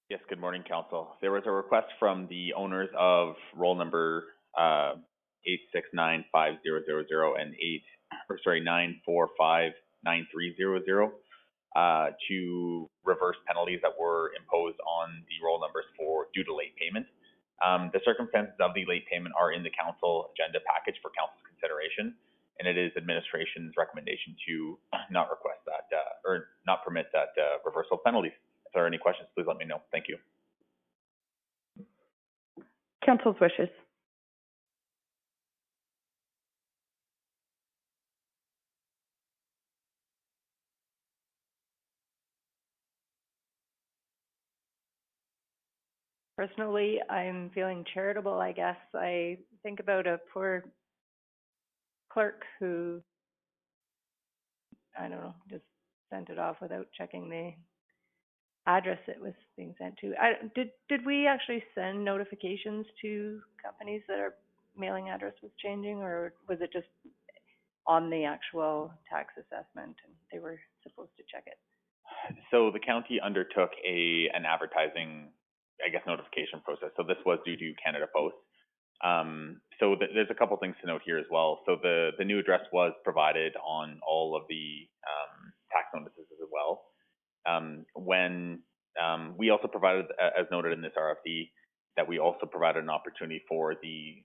Yes, good morning, Council. There was a request from the owners of roll number 8695000 and 9459300 to reverse penalties that were imposed on the roll numbers for due to late payment. The circumstances of the late payment are in the council agenda package for council's consideration, and it is administration's recommendation to not request that or not permit that reversal of penalties. If there are any questions, please let me know. Thank you. Council's wishes. Personally, I'm feeling charitable, I guess. I think about a poor clerk who, I don't know, just sent it off without checking the address it was being sent to. Did we actually send notifications to companies that our mailing address was changing, or was it just on the actual tax assessment and they were supposed to check it? So the county undertook an advertising, I guess, notification process. So this was due to Canada Post. There's a couple things to note here as well. So the new address was provided on all of the tax notices as well. When we also provided, as noted in this RFP, that we also provided an opportunity for the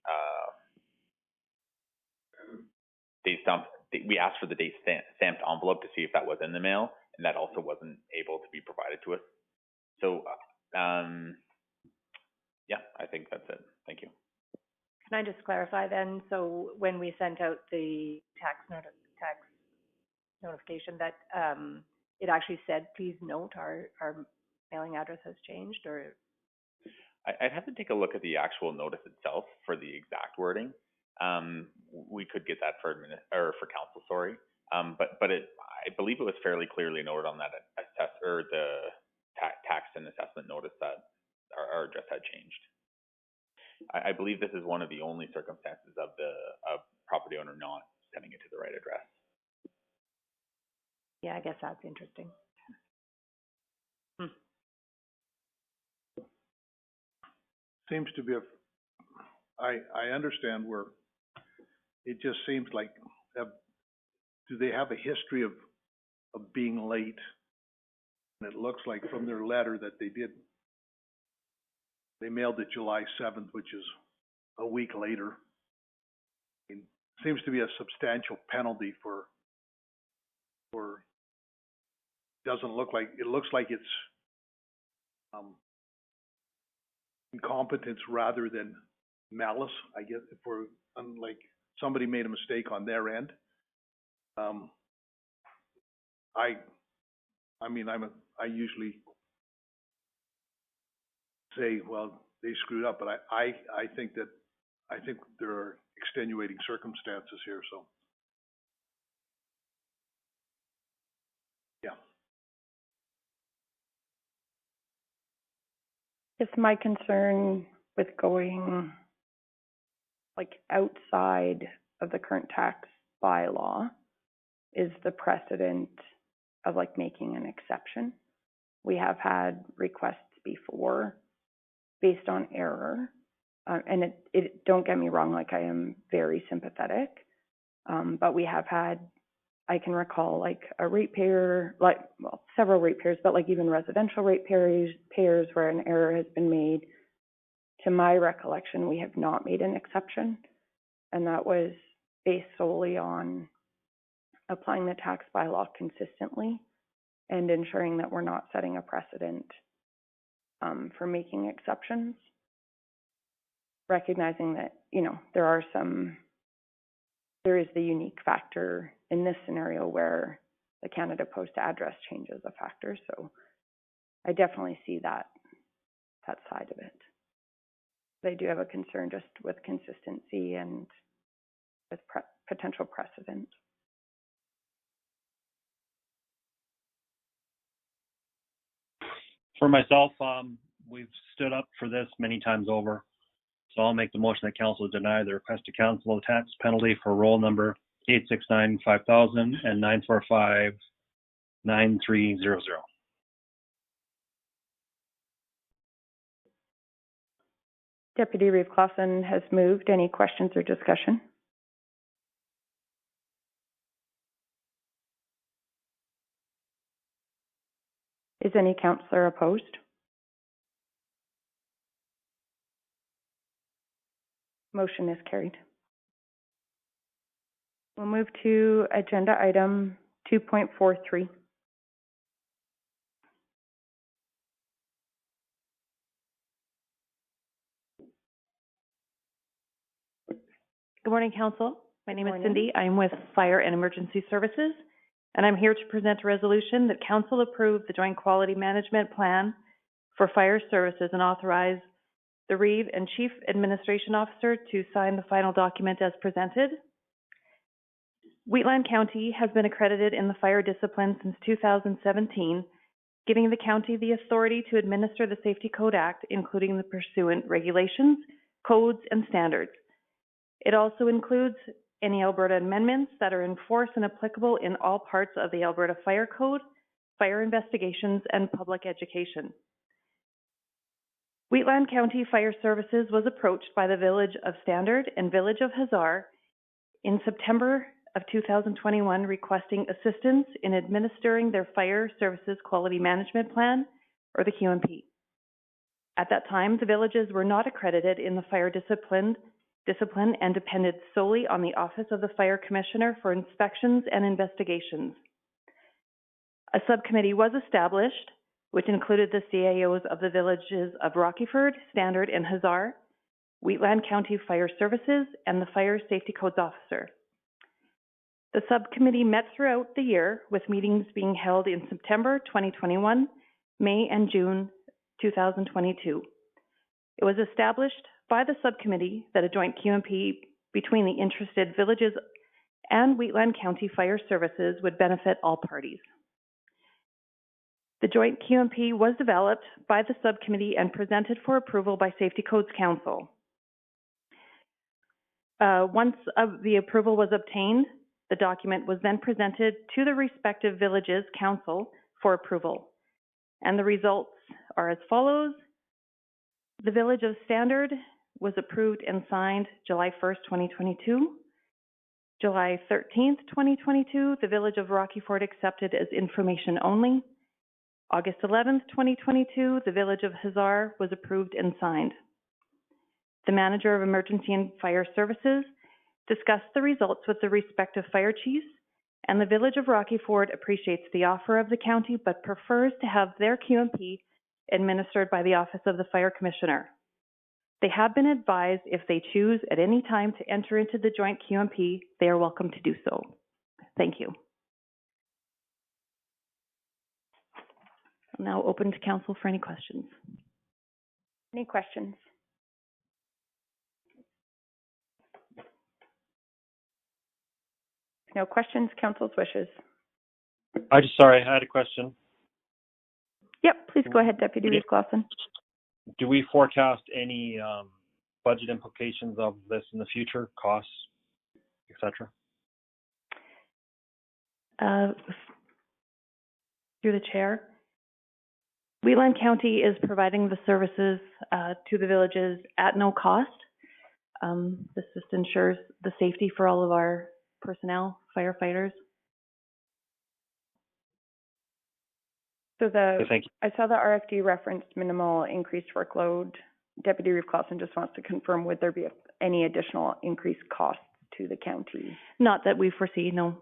date stamp. We asked for the date stamped envelope to see if that was in the mail, and that also wasn't able to be provided to us. So, yeah, I think that's it. Thank you. Can I just clarify then? So when we sent out the tax notification, that it actually said, please note our mailing address has changed, or? I'd have to take a look at the actual notice itself for the exact wording. We could get that for council, sorry. But I believe it was fairly clearly noted on that the tax and assessment notice that, or our address had changed. I believe this is one of the only circumstances of the property owner not sending it to the right address. Yeah, I guess that's interesting. Seems to be I understand where, it just seems like, do they have a history of being late? And it looks like from their letter that they mailed it July 7th, which is a week later. It seems to be a substantial penalty for, doesn't look like, it looks like it's, incompetence rather than malice, I guess, for, like, somebody made a mistake on their end. I usually say, well, they screwed up, but I think there are extenuating circumstances here, so. Yeah. It's my concern with going like outside of the current tax bylaw is the precedent of like making an exception. We have had requests before based on error, and it don't get me wrong, like I am very sympathetic, but we have had, I can recall like a ratepayer, like, well, several ratepayers, but like even residential ratepayers where an error has been made. To my recollection, we have not made an exception, and that was based solely on applying the tax bylaw consistently and ensuring that we're not setting a precedent for making exceptions, recognizing that, you know, there is the unique factor in this scenario where the Canada Post address change is a factor. So I definitely see that side of it. But I do have a concern just with consistency and with potential precedent. For myself, we've stood up for this many times over. So I'll make the motion that council deny the request to cancel the tax penalty for roll number 869-5000 and 945-9300. Deputy Reeve Clausen has moved. Any questions or discussion? Is any councillor opposed? Motion is carried. We'll move to agenda item 2.43. Good morning, Council. My name is Cindy. I'm with Fire and Emergency Services, and I'm here to present a resolution that Council approve the Joint Quality Management Plan for Fire Services and authorize the Reeve and Chief Administration Officer to sign the final document as presented. Wheatland County has been accredited in the fire discipline since 2017, giving the county the authority to administer the Safety Code Act, including the pursuant regulations, codes, and standards. It also includes any Alberta amendments that are in force and applicable in all parts of the Alberta Fire Code, fire investigations, and public education. Wheatland County Fire Services was approached by the Village of Standard and Village of Hazard in September of 2021 requesting assistance in administering their Fire Services Quality Management Plan, or the QMP. At that time, the villages were not accredited in the fire discipline and depended solely on the Office of the Fire Commissioner for inspections and investigations. A subcommittee was established, which included the CAOs of the villages of Rockyford, Standard, and Hazard, Wheatland County Fire Services, and the Fire Safety Codes Officer. The subcommittee met throughout the year, with meetings being held in September 2021, May, and June 2022. It was established by the subcommittee that a joint QMP between the interested villages and Wheatland County Fire Services would benefit all parties. The joint QMP was developed by the subcommittee and presented for approval by Safety Codes Council. Once the approval was obtained, the document was then presented to the respective villages' council for approval. And the results are as follows. The Village of Standard was approved and signed July 1st, 2022. July 13th, 2022, the Village of Rocky Ford accepted as information only. August 11th, 2022, the Village of Hazar was approved and signed. The Manager of Emergency and Fire Services discussed the results with the respective fire chiefs, and the Village of Rocky Ford appreciates the offer of the county but prefers to have their QMP administered by the Office of the Fire Commissioner. They have been advised if they choose at any time to enter into the joint QMP, they are welcome to do so. Thank you. I'll now open to council for any questions. Any questions? No questions, council's wishes. I had a question. Yep, please go ahead, Deputy Reeve-Clausen. Do we forecast any budget implications of this in the future, costs, etc.? Through the chair, Whelan County is providing the services to the villages at no cost. This just ensures the safety for all of our personnel, firefighters. So Thank you. I saw the RFD referenced minimal increased workload. Deputy Reeve-Clausen just wants to confirm, would there be any additional increased costs to the county? Not that we foresee, no.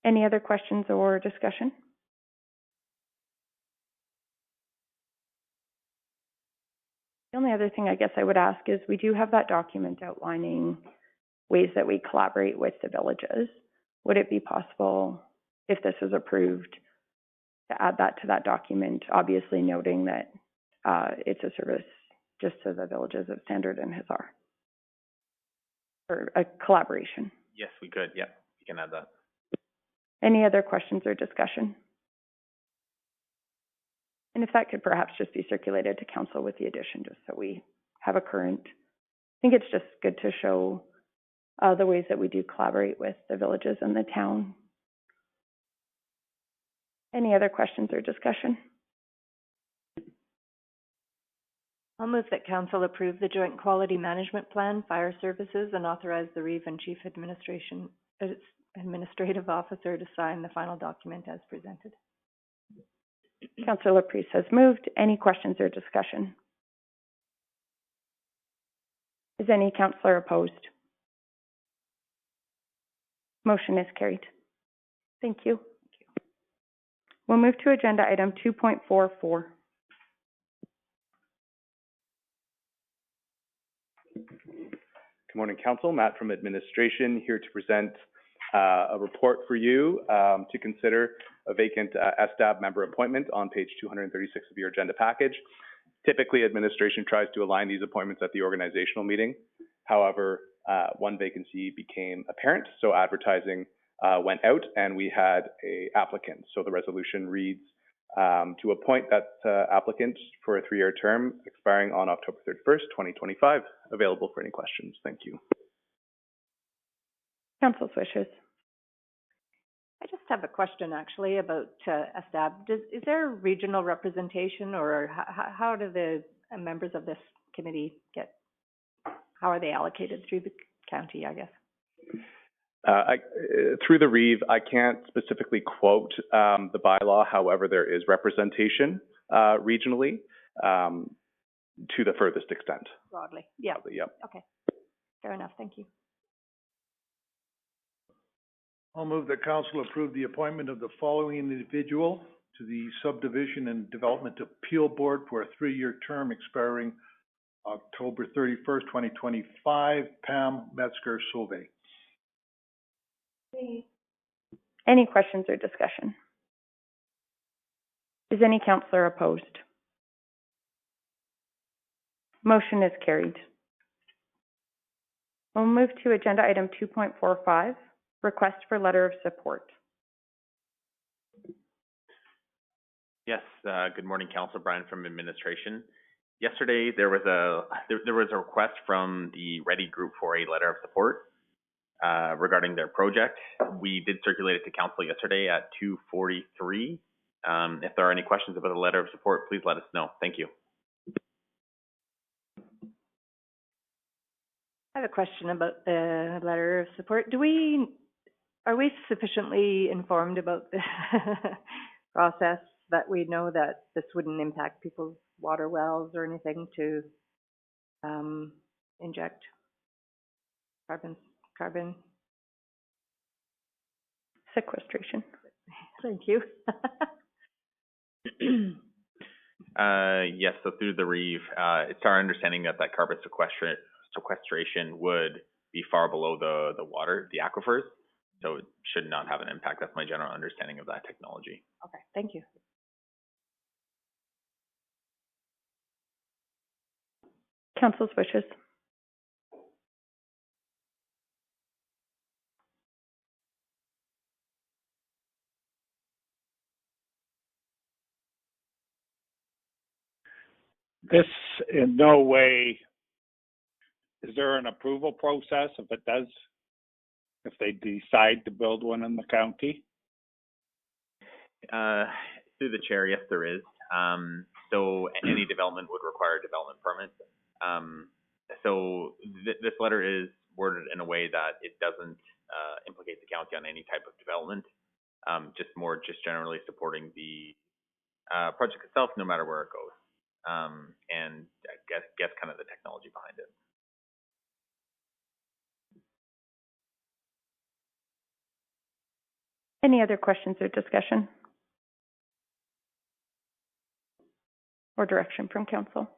Any other questions or discussion? The only other thing I guess I would ask is we do have that document outlining ways that we collaborate with the villages. Would it be possible, if this is approved, to add that to that document, obviously noting that it's a service just to the villages of Standard and Hazar? Or a collaboration? Yes, we could. Yeah, we can add that. Any other questions or discussion? And if that could perhaps just be circulated to council with the addition, just so we have a current. I think it's just good to show the ways that we do collaborate with the villages and the town. Any other questions or discussion? I'll move that council approve the joint quality management plan, fire services, and authorize the Reeve and Chief Administrative Officer to sign the final document as presented. Councillor Priest has moved. Any questions or discussion? Is any councillor opposed? Motion is carried. Thank you. We'll move to agenda item 2.44. Good morning, Council. Matt from Administration here to present a report for you to consider a vacant SDAB member appointment on page 236 of your agenda package. Typically, Administration tries to align these appointments at the organizational meeting. However, one vacancy became apparent, so advertising went out and we had an applicant. So the resolution reads to appoint that applicant for a 3-year term expiring on October 31st, 2025. Available for any questions. Thank you. Council's wishes. I just have a question actually about SDAB. Is there regional representation, or how do the members of this committee how are they allocated through the county, I guess? Through the Reeve, I can't specifically quote the bylaw. However, there is representation regionally to the furthest extent. Broadly, yeah. Yep. Okay, fair enough. Thank you. I'll move that council approve the appointment of the following individual to the Subdivision and Development Appeal Board for a 3-year term expiring October 31st, 2025. Pam Metzger-Sauvé. Any questions or discussion? Is any councillor opposed? Motion is carried. We'll move to agenda item 2.45, request for letter of support. Yes, good morning, Council. Brian from Administration. Yesterday, there was a request from the Ready Group for a letter of support regarding their project. We did circulate it to Council yesterday at 2:43. If there are any questions about the letter of support, please let us know. Thank you. I have a question about the letter of support. Are we sufficiently informed about the process that we know that this wouldn't impact people's water wells or anything to inject carbon Sequestration. Thank you. Yes, so through the REEV, it's our understanding that carbon sequestration would be far below the water, the aquifers, so it should not have an impact. That's my general understanding of that technology. Okay, thank you. Council's wishes. This in no way, is there an approval process if they decide to build one in the county? Through the chair, yes, there is. So any development would require a development permit. This letter is worded in a way that it doesn't implicate the county on any type of development. Just generally supporting the project itself, no matter where it goes. And I guess kind of the technology behind it. Any other questions or discussion? Or direction from council?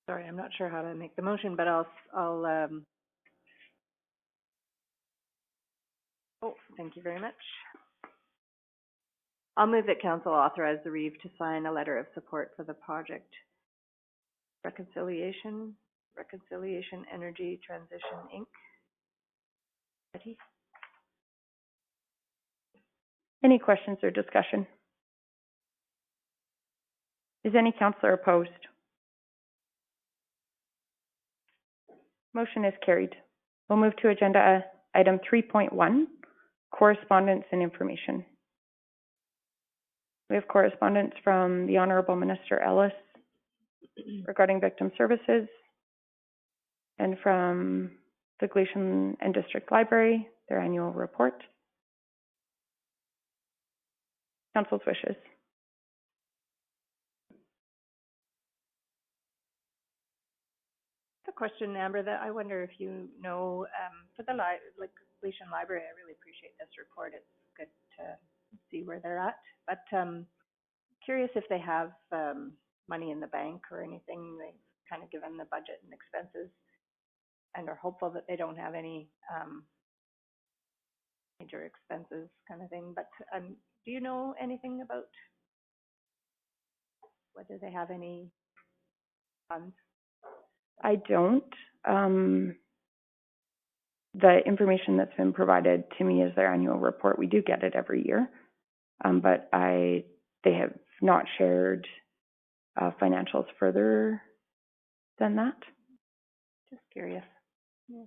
Sorry, I'm not sure how to make the motion, but I'll thank you very much. I'll move that council authorize the REEV to sign a letter of support for the project Reconciliation Energy Transition, Inc. Ready? Any questions or discussion? Is any councillor opposed? Motion is carried. We'll move to agenda item 3.1, correspondence and information. We have correspondence from the Honourable Minister Ellis regarding victim services, and from the Gleason and District Library, their annual report. Council's wishes. A question, Amber, that I wonder if you know, for the Gleason Library, I really appreciate this report. It's good to see where they're at. But curious if they have money in the bank or anything. They've kind of given the budget and expenses and are hopeful that they don't have any major expenses kind of thing. But do you know anything about whether they have any funds? I don't. The information that's been provided to me is their annual report. We do get it every year, but they have not shared financials further than that. Just curious. Yeah.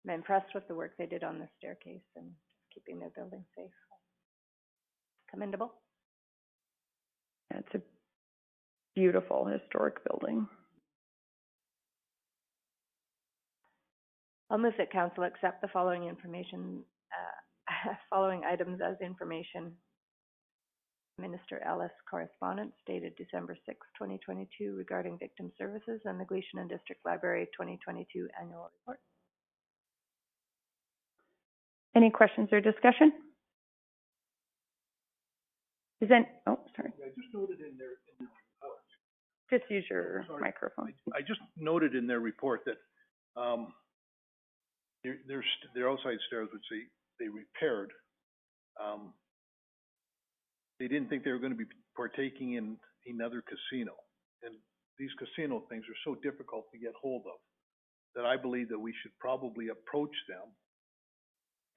I'm impressed with the work they did on the staircase and keeping their building safe. Commendable. It's a beautiful historic building. I'll move that council accept the following following items as information. Minister Ellis correspondence dated December 6, 2022 regarding victim services and the Gleason and District Library 2022 annual report. Any questions or discussion? Oh, sorry. I just noted in their report. Just use your microphone. I just noted in their report that their outside stairs, which they repaired, they didn't think they were going to be partaking in another casino. And these casino things are so difficult to get hold of that I believe that we should probably approach them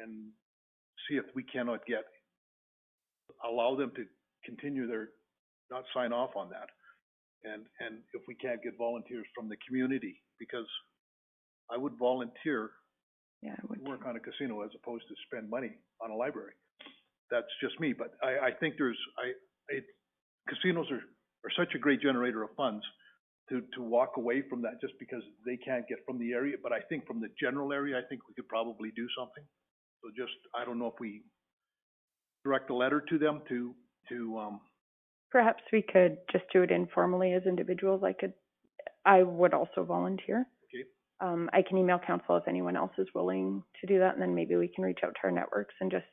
and see if we cannot allow them to continue not sign off on that. And if we can't get volunteers from the community, because I would volunteer to work on a casino as opposed to spend money on a library. That's just me, but I think casinos are such a great generator of funds to walk away from that just because they can't get from the area. But I think from the general area, I think we could probably do something. So I don't know if we direct a letter to them to Perhaps we could just do it informally as individuals. I would also volunteer. Okay. I can email council if anyone else is willing to do that, and then maybe we can reach out to our networks and just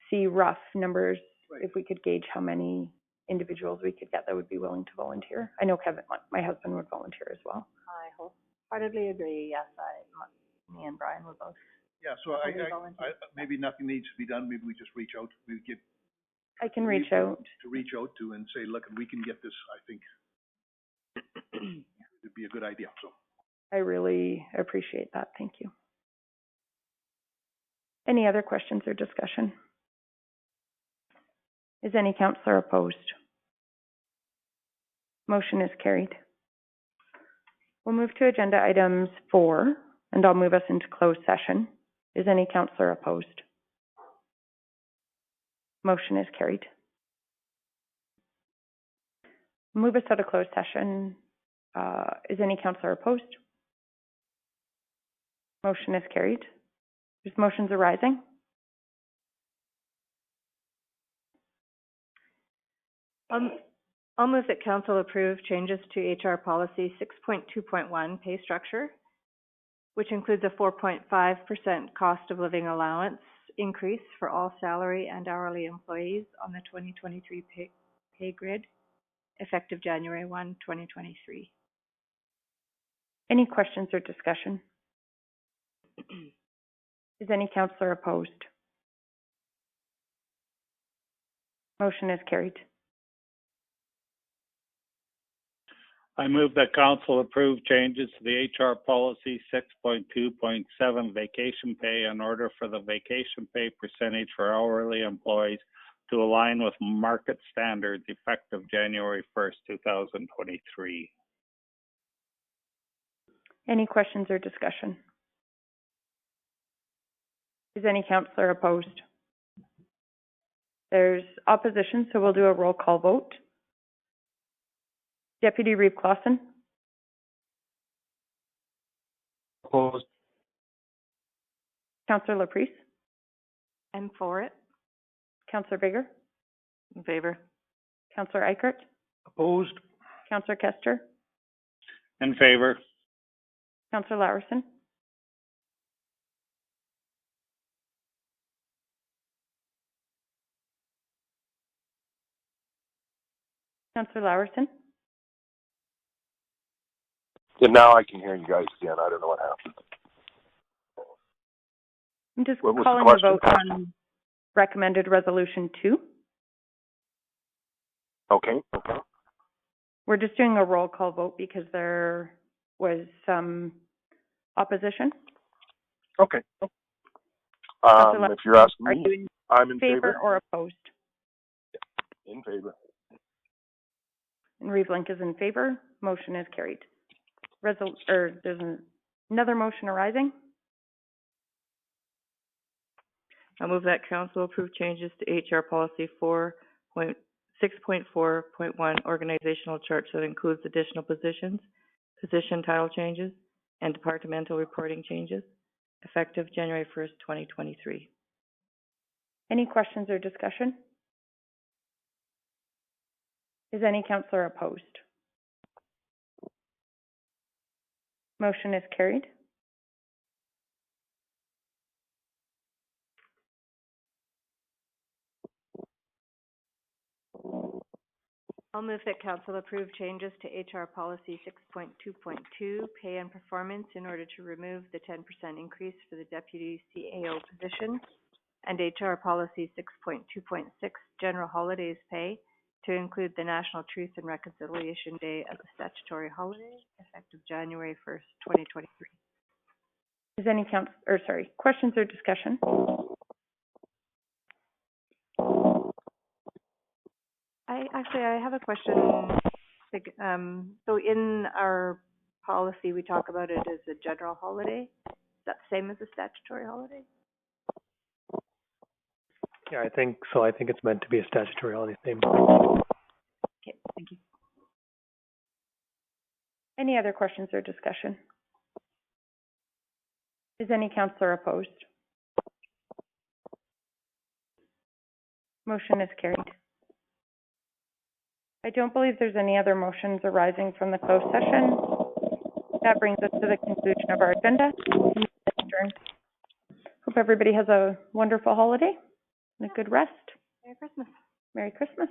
see rough numbers, if we could gauge how many individuals we could get that would be willing to volunteer. I know Kevin, my husband, would volunteer as well. I wholeheartedly agree. Yes, me and Brian would both. Yeah, so I maybe nothing needs to be done. Maybe we just reach out. I can reach out. To reach out to and say, look, we can get this, I think it'd be a good idea, so. I really appreciate that. Thank you. Any other questions or discussion? Is any councillor opposed? Motion is carried. We'll move to agenda items 4, and I'll move us into closed session. Is any councillor opposed? Motion is carried. Move us out of closed session. Is any councillor opposed? Motion is carried. There's motions arising. I'll move that council approve changes to HR policy 6.2.1 pay structure, which includes a 4.5% cost of living allowance increase for all salary and hourly employees on the 2023 pay grid, effective January 1, 2023. Any questions or discussion? Is any councillor opposed? Motion is carried. I move that council approve changes to the HR policy 6.2.7 vacation pay in order for the vacation pay percentage for hourly employees to align with market standards effective January 1st, 2023. Any questions or discussion? Is any councillor opposed? There's opposition, so we'll do a roll call vote. Deputy Reeve Clausen. Opposed. Councillor Laprise. I'm for it. Councillor Bigger. In favor. Councillor Eichert. Opposed. Councillor Kester. In favor. Councillor Laursen. Councillor Laursen. And now I can hear you guys again. I don't know what happened. I'm just What was calling the the question? vote on recommended resolution 2. Okay. We're just doing a roll call vote because there was some opposition. Okay. Councillor If you're asking are me, you in I'm in favor favor. or opposed? In favor. And Reeve Link is in favor. Motion is carried. There's another motion arising. I'll move that council approve changes to HR policy 6.4.1 organizational chart that includes additional positions, position title changes, and departmental reporting changes, effective January 1st, 2023. Any questions or discussion? Is any councillor opposed? Motion is carried. I'll move that council approve changes to HR policy 6.2.2 pay and performance in order to remove the 10% increase for the deputy CAO position, and HR policy 6.2.6 general holidays pay to include the National Truth and Reconciliation Day as a statutory holiday effective January 1st, 2023. Is any questions or discussion? I have a question. So in our policy, we talk about it as a general holiday. Is that the same as a statutory holiday? Yeah, I think so. I think it's meant to be a statutory holiday. Same. Okay, thank you. Any other questions or discussion? Is any councillor opposed? Motion is carried. I don't believe there's any other motions arising from the closed session. That brings us to the conclusion of our agenda. Adjourned. Hope everybody has a wonderful holiday and a good rest. Merry Christmas. Merry Christmas.